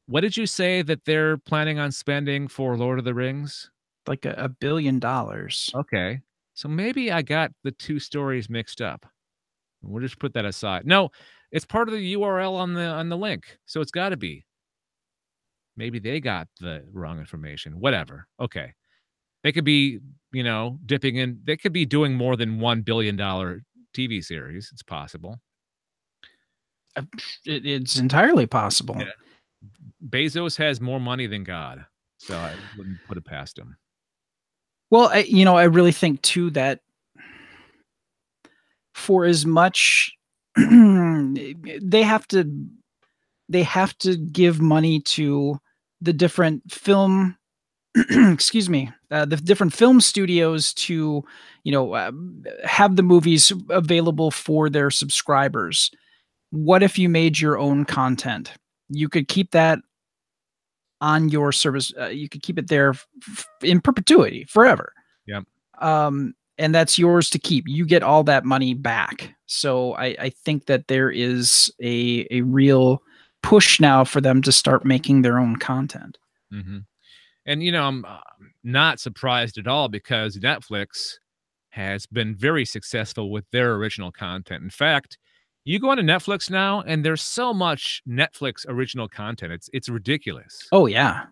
what did you say that they're planning on spending for Lord of the Rings? Like $1 billion. Okay. So maybe I got the 2 stories mixed up. We'll just put that aside. No, it's part of the URL on the link. So it's got to be. Maybe they got the wrong information. Whatever. Okay. They could be, dipping in. They could be doing more than $1 billion TV series. It's possible. It's entirely possible. Yeah. Bezos has more money than God. So I wouldn't put it past him. Well, I really think too that for as much they have to give money to the different film excuse me, the different film studios to, have the movies available for their subscribers. What if you made your own content? You could keep that on your service. You could keep it there in perpetuity, forever. Yep. And that's yours to keep. You get all that money back. So I think that there is a real push now for them to start making their own content. Mm-hmm. And, I'm not surprised at all because Netflix has been very successful with their original content. In fact, you go onto Netflix now and there's so much Netflix original content. It's ridiculous. Oh, yeah.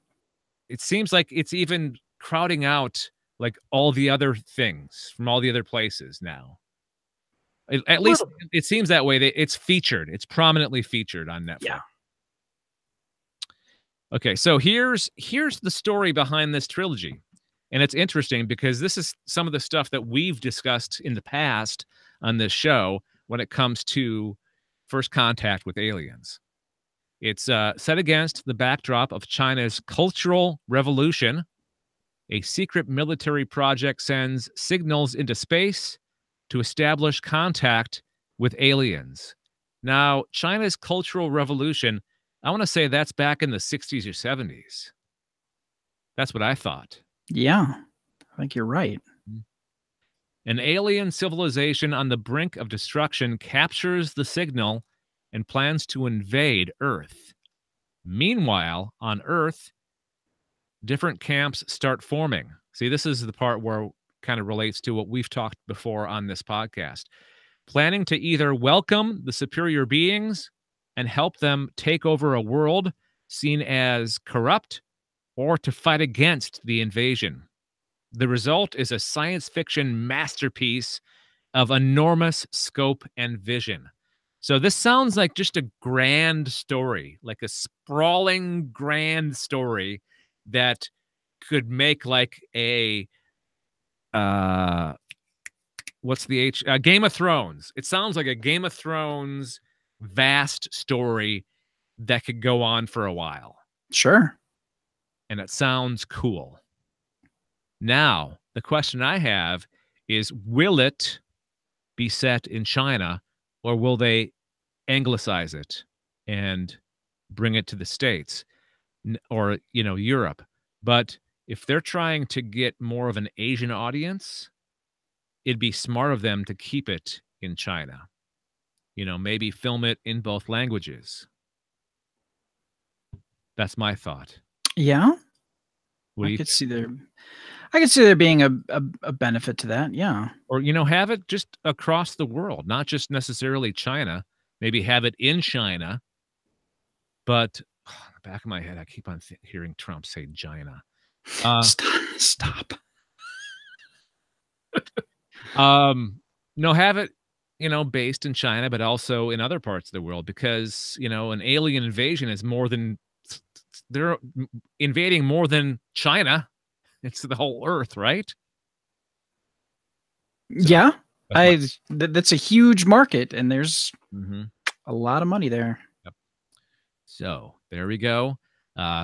It seems like it's even crowding out like all the other things from all the other places now. At least it seems that way. It's featured. It's prominently featured on Netflix. Yeah. Okay, so here's the story behind this trilogy. And it's interesting because this is some of the stuff that we've discussed in the past on this show when it comes to first contact with aliens. It's set against the backdrop of China's Cultural Revolution. A secret military project sends signals into space to establish contact with aliens. Now, China's Cultural Revolution, I want to say that's back in the 60s or 70s. That's what I thought. Yeah, I think you're right. An alien civilization on the brink of destruction captures the signal and plans to invade Earth. Meanwhile, on Earth, different camps start forming. See, this is the part where kind of relates to what we've talked before on this podcast. Planning to either welcome the superior beings and help them take over a world seen as corrupt or to fight against the invasion. The result is a science fiction masterpiece of enormous scope and vision. So this sounds like just a grand story, like a sprawling grand story that could make like a what's the Game of Thrones. It sounds like a Game of Thrones vast story that could go on for a while. Sure. And it sounds cool. Now, the question I have is, will it be set in China or will they anglicize it and bring it to the States or, Europe? But if they're trying to get more of an Asian audience, it'd be smart of them to keep it in China. Maybe film it in both languages. That's my thought. Yeah. I could see there being a benefit to that. Yeah. Or, have it just across the world, not just necessarily China. Maybe have it in China. But in the back of my head, I keep on hearing Trump say China. Stop. No, have it, based in China, but also in other parts of the world, because, an alien invasion is they're invading more than China. It's the whole Earth, right? So, yeah. That's a huge market, and there's a lot of money there. Yep. So there we go.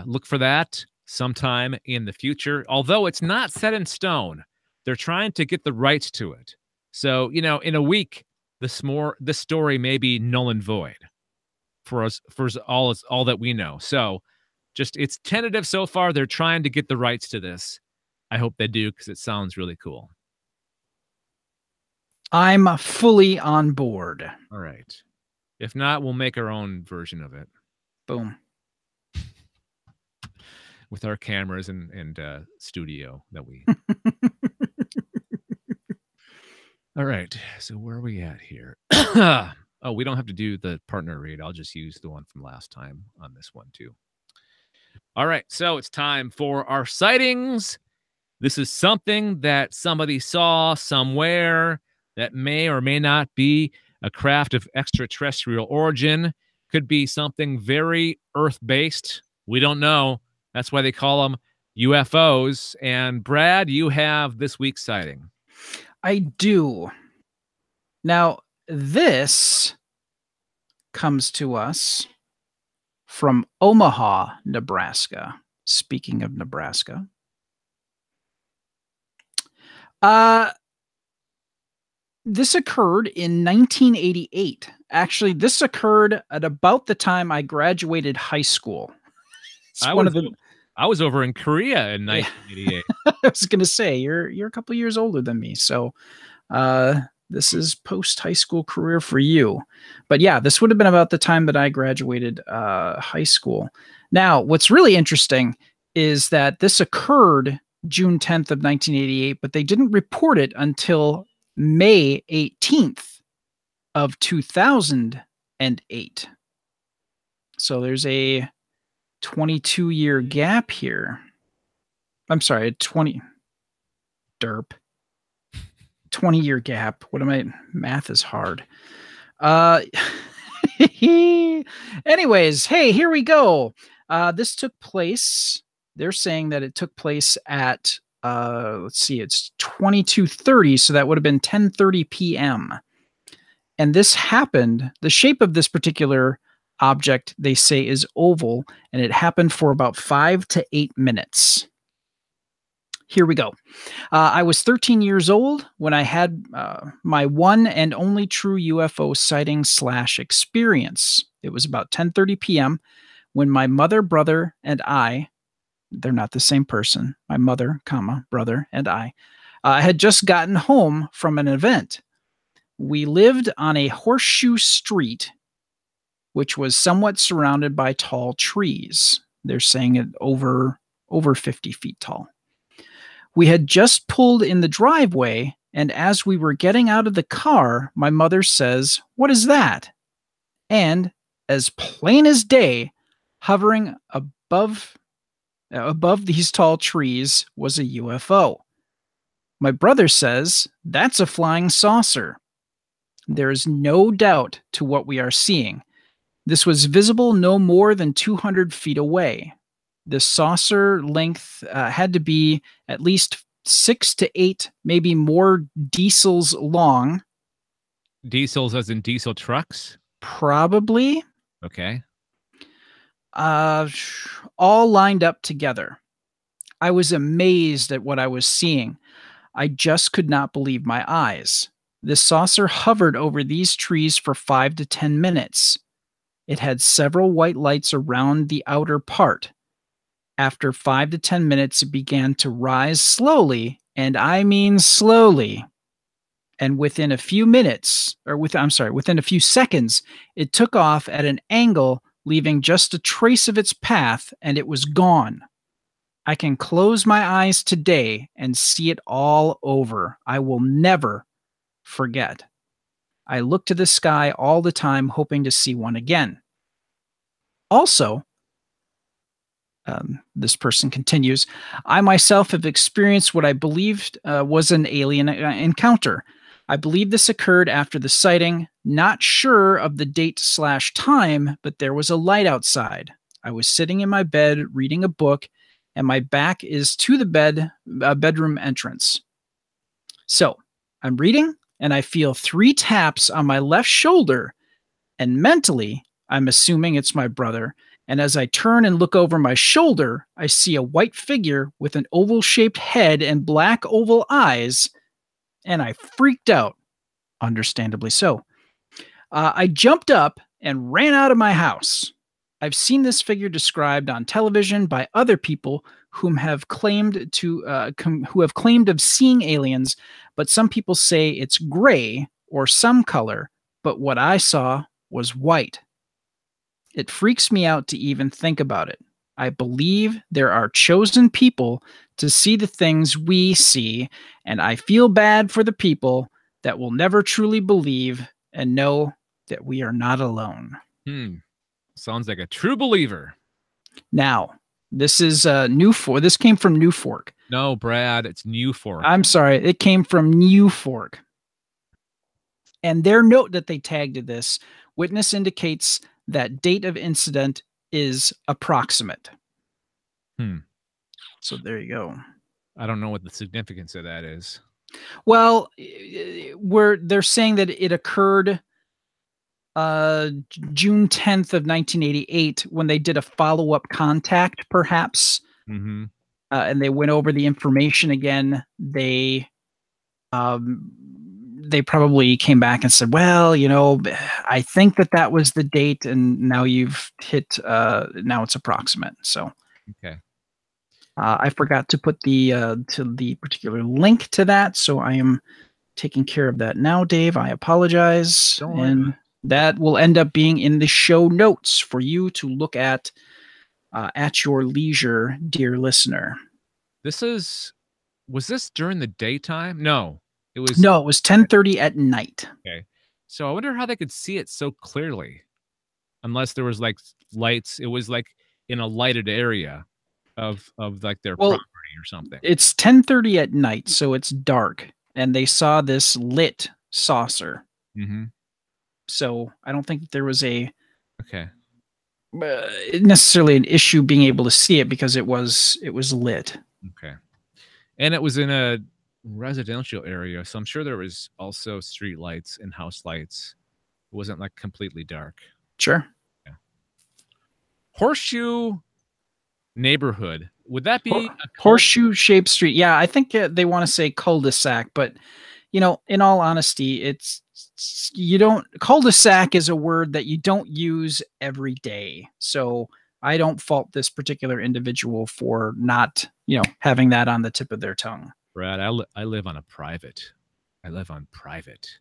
Look for that sometime in the future. Although it's not set in stone, they're trying to get the rights to it. So, in a week, this story may be null and void for us, all that we know. So it's tentative so far. They're trying to get the rights to this. I hope they do, because it sounds really cool. I'm fully on board. All right. If not, we'll make our own version of it. Boom. With our cameras and studio that we... All right. So where are we at here? Oh, we don't have to do the partner read. I'll just use the one from last time on this one too. All right. So it's time for our sightings. This is something that somebody saw somewhere that may or may not be a craft of extraterrestrial origin. Could be something very Earth-based. We don't know. That's why they call them UFOs. And Brad, you have this week's sighting. I do. Now, this comes to us from Omaha, Nebraska. Speaking of Nebraska. This occurred in 1988. Actually, this occurred at about the time I graduated high school. I was over in Korea in 1988. I was going to say, you're a couple years older than me. So, This is post high school career for you. But yeah, this would have been about the time that I graduated high school. Now, what's really interesting is that this occurred June 10th of 1988, but they didn't report it until May 18th of 2008. So there's a 22-year gap here. I'm sorry, 20-year gap. What am I? Math is hard. Anyways, hey, here we go. This took place. They're saying that it took place at let's see, it's 22:30, so that would have been 10:30 p.m. And this happened. The shape of this particular object, they say, is oval, and it happened for about 5 to 8 minutes. Here we go. I was 13 years old when I had my one and only true UFO sighting / experience. It was about 10:30 p.m. when my mother, brother, and I, they're not the same person, my mother, brother, and I, had just gotten home from an event. We lived on a horseshoe street, which was somewhat surrounded by tall trees. They're saying it over 50 feet tall. We had just pulled in the driveway, and as we were getting out of the car, my mother says, "What is that?" And as plain as day, hovering above these tall trees was a UFO. My brother says, "That's a flying saucer." There is no doubt to what we are seeing. This was visible no more than 200 feet away. The saucer length had to be at least 6 to 8, maybe more diesels long. Diesels as in diesel trucks? Probably. Okay. All lined up together. I was amazed at what I was seeing. I just could not believe my eyes. The saucer hovered over these trees for 5 to 10 minutes. It had several white lights around the outer part. After 5 to 10 minutes, it began to rise slowly, and I mean slowly. And within a few seconds, it took off at an angle, leaving just a trace of its path, and it was gone. I can close my eyes today and see it all over. I will never forget. I look to the sky all the time, hoping to see one again. Also, this person continues, I myself have experienced what I believed was an alien encounter. I believe this occurred after the sighting. Not sure of the date / time, but there was a light outside. I was sitting in my bed reading a book, and my back is to the bedroom entrance. So I'm reading, and I feel 3 taps on my left shoulder, and mentally, I'm assuming it's my brother. And as I turn and look over my shoulder, I see a white figure with an oval-shaped head and black oval eyes, and I freaked out, understandably so. I jumped up and ran out of my house. I've seen this figure described on television by other people who have claimed of seeing aliens, but some people say it's gray or some color, but what I saw was white. It freaks me out to even think about it. I believe there are chosen people to see the things we see, and I feel bad for the people that will never truly believe and know that we are not alone. Sounds like a true believer. Now, this is New Fork. This came from New Fork. No, Brad, it's New Fork. I'm sorry, it came from New Fork. And their note that they tagged to this, witness indicates that date of incident is approximate. So there you go. I don't know what the significance of that is. Well, they're saying that it occurred June 10th of 1988 when they did a follow-up contact, perhaps. Mm-hmm. And they went over the information again. They probably came back and said, well, I think that was the date, and now you've hit, now it's approximate. So, okay. I forgot to put the particular link to that, so I am taking care of that now, Dave. I apologize. Don't worry. And that will end up being in the show notes for you to look at your leisure, dear listener. Was this during the daytime? No, it was. No, it was 10:30 at night. Okay. So I wonder how they could see it so clearly, unless there was like lights. It was like in a lighted area of like their Well, property or something. it's 10:30 at night, so it's dark, and they saw this lit saucer. Mm-hmm. So I don't think that there was a Okay. necessarily an issue being able to see it because it was lit. Okay. And it was in a residential area, so I'm sure there was also street lights and house lights. It wasn't like completely dark. Sure. Yeah. Horseshoe neighborhood. Would that be horseshoe shaped street? Yeah, I think they want to say cul-de-sac, but in all honesty, cul-de-sac is a word that you don't use every day. So I don't fault this particular individual for not, having that on the tip of their tongue. Brad, I live on a private. I live on private.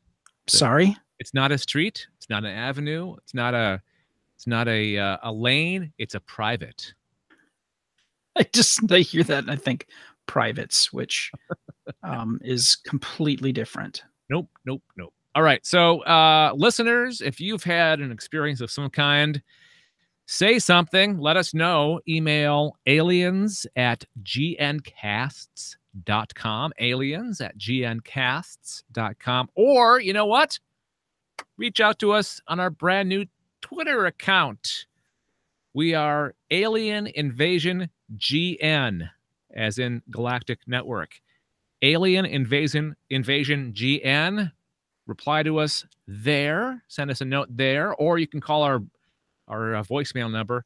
Sorry? It's not a street. It's not an avenue. It's not a lane. It's a private. I hear that and I think privates, which is completely different. Nope. All right. So, listeners, if you've had an experience of some kind, say something. Let us know. Email aliens@gncasts.com. aliens@gncasts.com. Or, you know what? Reach out to us on our brand new Twitter account. We are Alien Invasion GN, as in Galactic Network. Alien Invasion GN. Reply to us there. Send us a note there, or you can call our voicemail number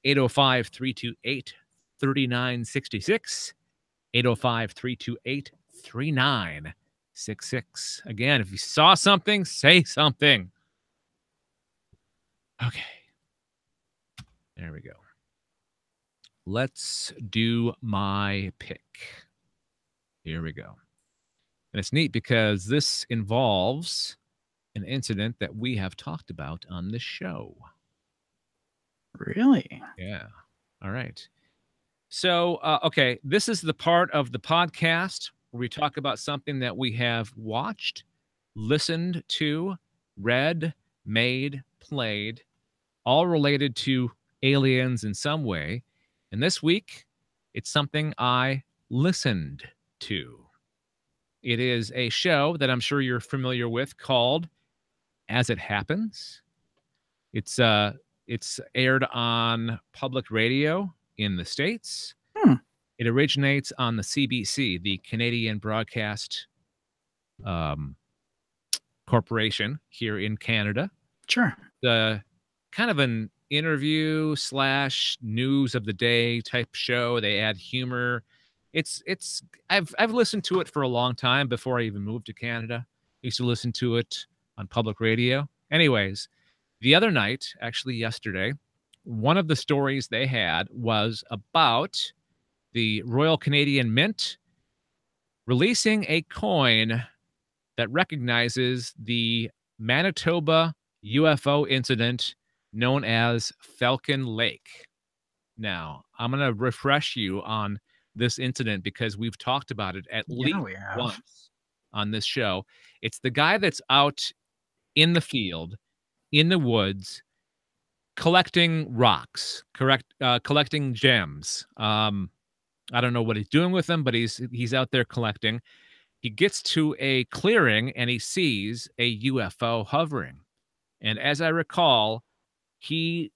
805-328-3966. 805-328-3966. Again, if you saw something, say something. Okay. There we go. Let's do my pick. Here we go. And it's neat because this involves an incident that we have talked about on this show. Really? Yeah. All right. So, okay, this is the part of the podcast where we talk about something that we have watched, listened to, read, made, played, all related to aliens in some way. And this week, it's something I listened to. It is a show that I'm sure you're familiar with called As It Happens. It's aired on public radio in the States. It originates on the CBC, the Canadian Broadcast Corporation here in Canada. Sure. The kind of an interview / news of the day type show. They add humor. I've listened to it for a long time before I even moved to Canada. I used to listen to it on public radio. Anyways, the other night, actually yesterday, one of the stories they had was about the Royal Canadian Mint releasing a coin that recognizes the Manitoba UFO incident known as Falcon Lake. Now, I'm going to refresh you on this incident because we've talked about it at least once on this show. It's the guy that's out in the field, in the woods, collecting rocks, collecting gems. I don't know what he's doing with them, but he's out there collecting. He gets to a clearing and he sees a UFO hovering. And as I recall, he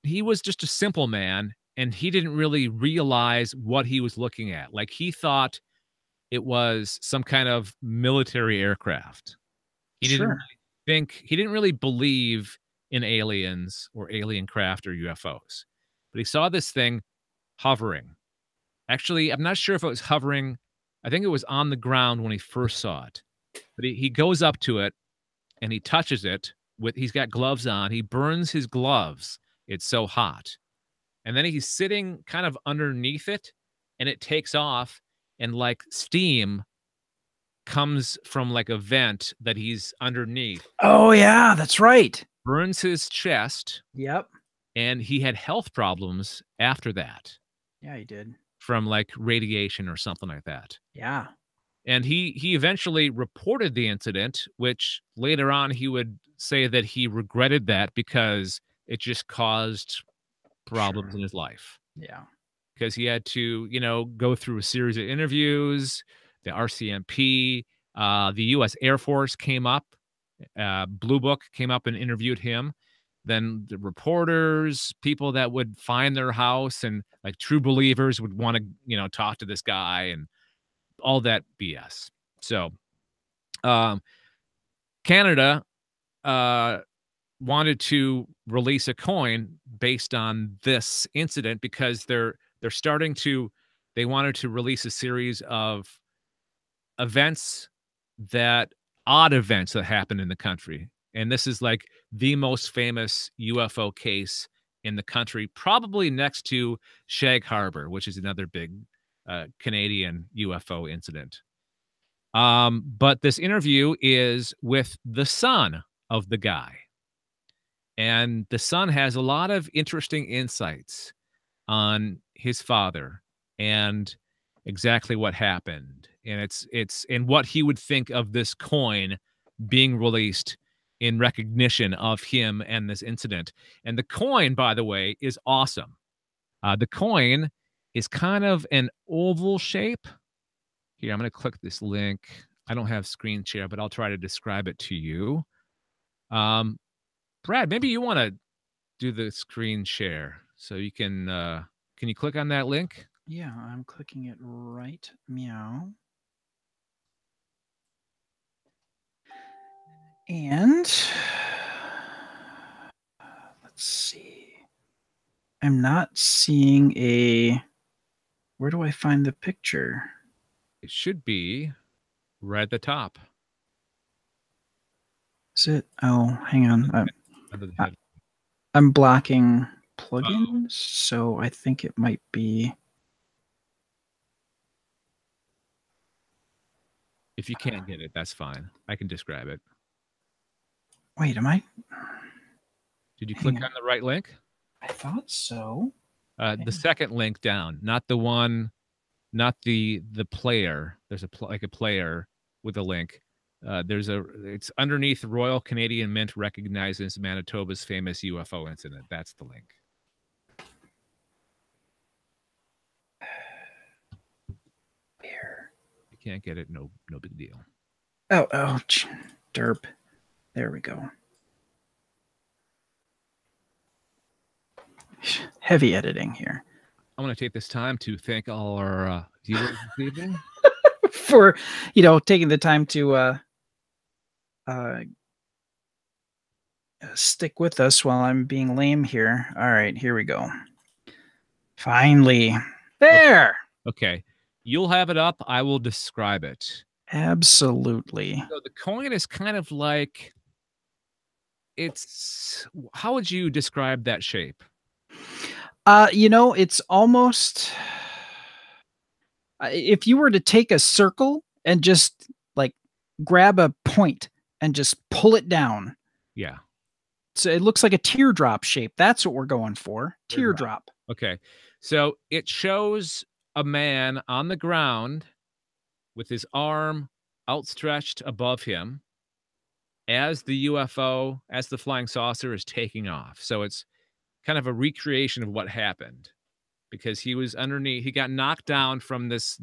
was just a simple man and he didn't really realize what he was looking at. Like he thought it was some kind of military aircraft. He didn't really believe in aliens or alien craft or UFOs. But he saw this thing hovering. Actually, I'm not sure if it was hovering. I think it was on the ground when he first saw it. But he goes up to it and he touches it he's got gloves on. He burns his gloves. It's so hot. And then he's sitting kind of underneath it and it takes off and like steam comes from like a vent that he's underneath, Oh yeah, that's right. burns his chest, Yep. and he had health problems after that Yeah, he did. from like radiation or something like that. Yeah. And he eventually reported the incident, which later on he would say that he regretted that because it just caused problems Sure. in his life. Yeah. Because he had to, go through a series of interviews, the RCMP, the U.S. Air Force came up, Blue Book came up and interviewed him. Then the reporters, people that would find their house, and like true believers would want to, talk to this guy and all that BS. So, um, Canada uh, wanted to release a coin based on this incident because they're starting to they wanted to release a series of events that odd events that happen in the country. And this is like the most famous UFO case in the country, probably next to Shag Harbor, which is another big Canadian UFO incident. But this interview is with the son of the guy. And the son has a lot of interesting insights on his father and exactly what happened. And it's and what he would think of this coin being released in recognition of him and this incident. And the coin, by the way, is awesome. The coin is kind of an oval shape. Here, I'm going to click this link. I don't have screen share, but I'll try to describe it to you. Brad, maybe you want to do the screen share so you can you click on that link? Yeah, I'm clicking it right meow. And let's see. I'm not seeing a. Where do I find the picture? It should be right at the top. Is it? Oh, hang on. Under the I, head. I'm blocking plugins, so I think it might be. If you can't get it, that's fine. I can describe it. Wait, am I? Did you Hang click on. on the right link? I thought so. The second link down, not the one, not the player. There's like a player with a link. It's underneath Royal Canadian Mint recognizes Manitoba's famous UFO incident. That's the link. Where? If you can't get it, no big deal. Oh, derp. There we go. Heavy editing here. I want to take this time to thank all our viewers this evening for taking the time to stick with us while I'm being lame here. All right, here we go. Finally. There. Okay. You'll have it up. I will describe it. Absolutely. So the coin is kind of like how would you describe that shape? It's almost if you were to take a circle and just like grab a point and just pull it down. Yeah. So it looks like a teardrop shape. That's what we're going for. Teardrop. Okay. So it shows a man on the ground with his arm outstretched above him as the flying saucer is taking off. So it's kind of a recreation of what happened because he was underneath. He got knocked down from this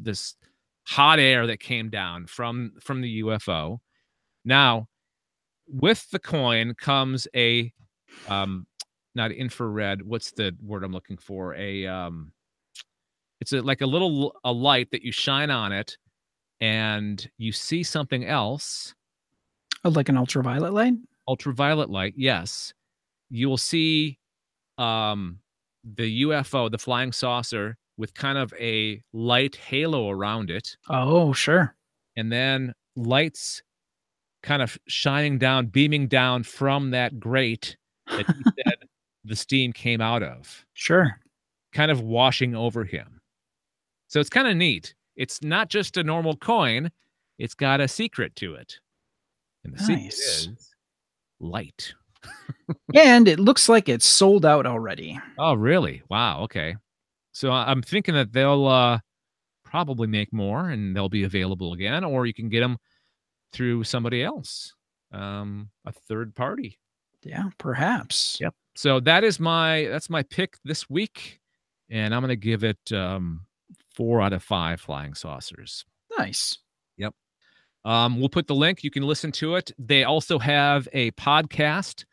hot air that came down from the UFO. Now, with the coin comes a not infrared. What's the word I'm looking for? It's like a light that you shine on it, and you see something else. Oh, like an ultraviolet light? Ultraviolet light, yes. You will see the UFO, the flying saucer, with kind of a light halo around it. Oh, sure. And then lights kind of shining down, beaming down from that grate that he said the steam came out of. Sure. Kind of washing over him. So it's kind of neat. It's not just a normal coin. it's got a secret to it. And the secret Nice. is light. And it looks like it's sold out already. Oh, really? Wow, okay. So I'm thinking that they'll probably make more and they'll be available again, or you can get them through somebody else, a third party. Yeah, perhaps. Yep. So that's my pick this week, and I'm gonna give it 4 out of 5 flying saucers. Nice. Yep. We'll put the link. You can listen to it. They also have a podcast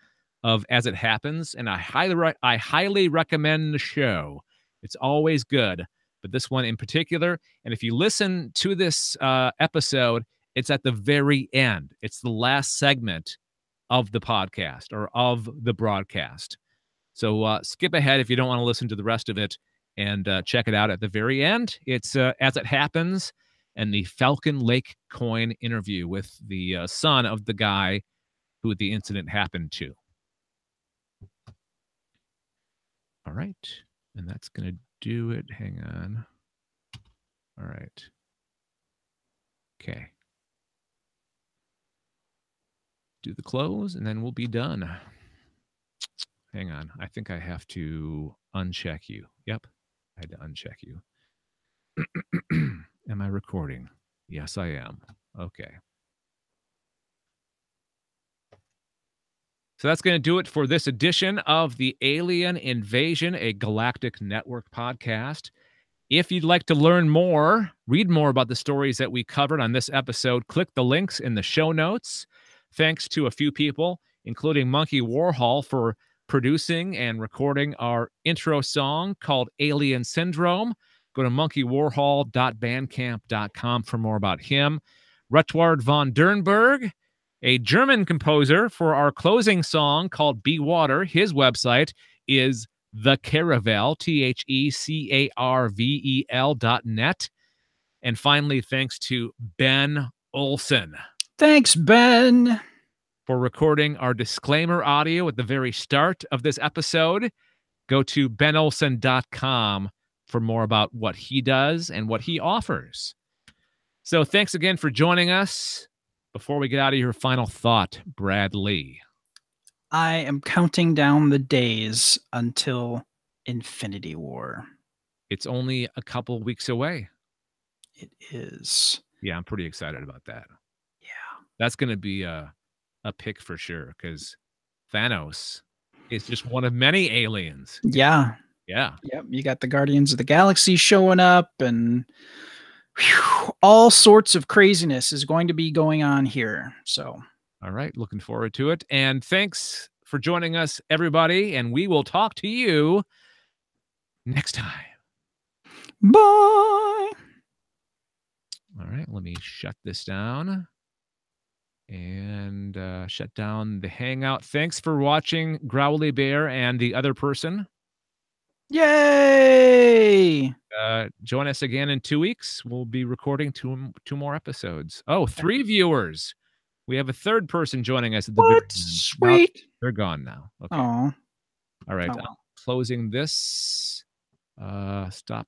of As It Happens, and I highly recommend the show. It's always good, but this one in particular. And if you listen to this episode, it's at the very end. It's the last segment of the podcast or of the broadcast. So skip ahead if you don't want to listen to the rest of it, and check it out at the very end. It's As It Happens, and the Falcon Lake coin interview with the son of the guy who the incident happened to. All right. And that's going to do it. Hang on. All right. Okay. Do the close, and then we'll be done. Hang on. I think I have to uncheck you. Yep. I had to uncheck you. Am I recording? Yes, I am. Okay. So that's going to do it for this edition of the Alien Invasion, a Galactic Network podcast. If you'd like to learn more, read more about the stories that we covered on this episode, click the links in the show notes. Thanks to a few people, including Monkey Warhol, for producing and recording our intro song called Alien Syndrome. Go to monkeywarhol.bandcamp.com for more about him. Rutward von Dernberg, a German composer, for our closing song called Be Water. His website is theCaravel, TheCarvel.net. And finally, thanks to Ben Olson. Thanks, Ben, for recording our disclaimer audio at the very start of this episode. Go to benolson.com for more about what he does and what he offers. So thanks again for joining us. Before we get out of here, final thought, Bradley. I am counting down the days until Infinity War. It's only a couple weeks away. It is. Yeah, I'm pretty excited about that. Yeah. That's going to be a pick for sure, because Thanos is just one of many aliens. Yeah. Yeah. Yep. You got the Guardians of the Galaxy showing up, and all sorts of craziness is going to be going on here. So, all right. Looking forward to it. And thanks for joining us, everybody. And we will talk to you next time. Bye. All right. Let me shut this down and shut down the Hangout. Thanks for watching, Growly Bear and the other person. Yay! Join us again in 2 weeks. We'll be recording two more episodes. Oh, 3 viewers. We have a third person joining us at the what? Video. Sweet. No, they're gone now. Okay. Oh. All right. Oh, well. I'm closing this. Stop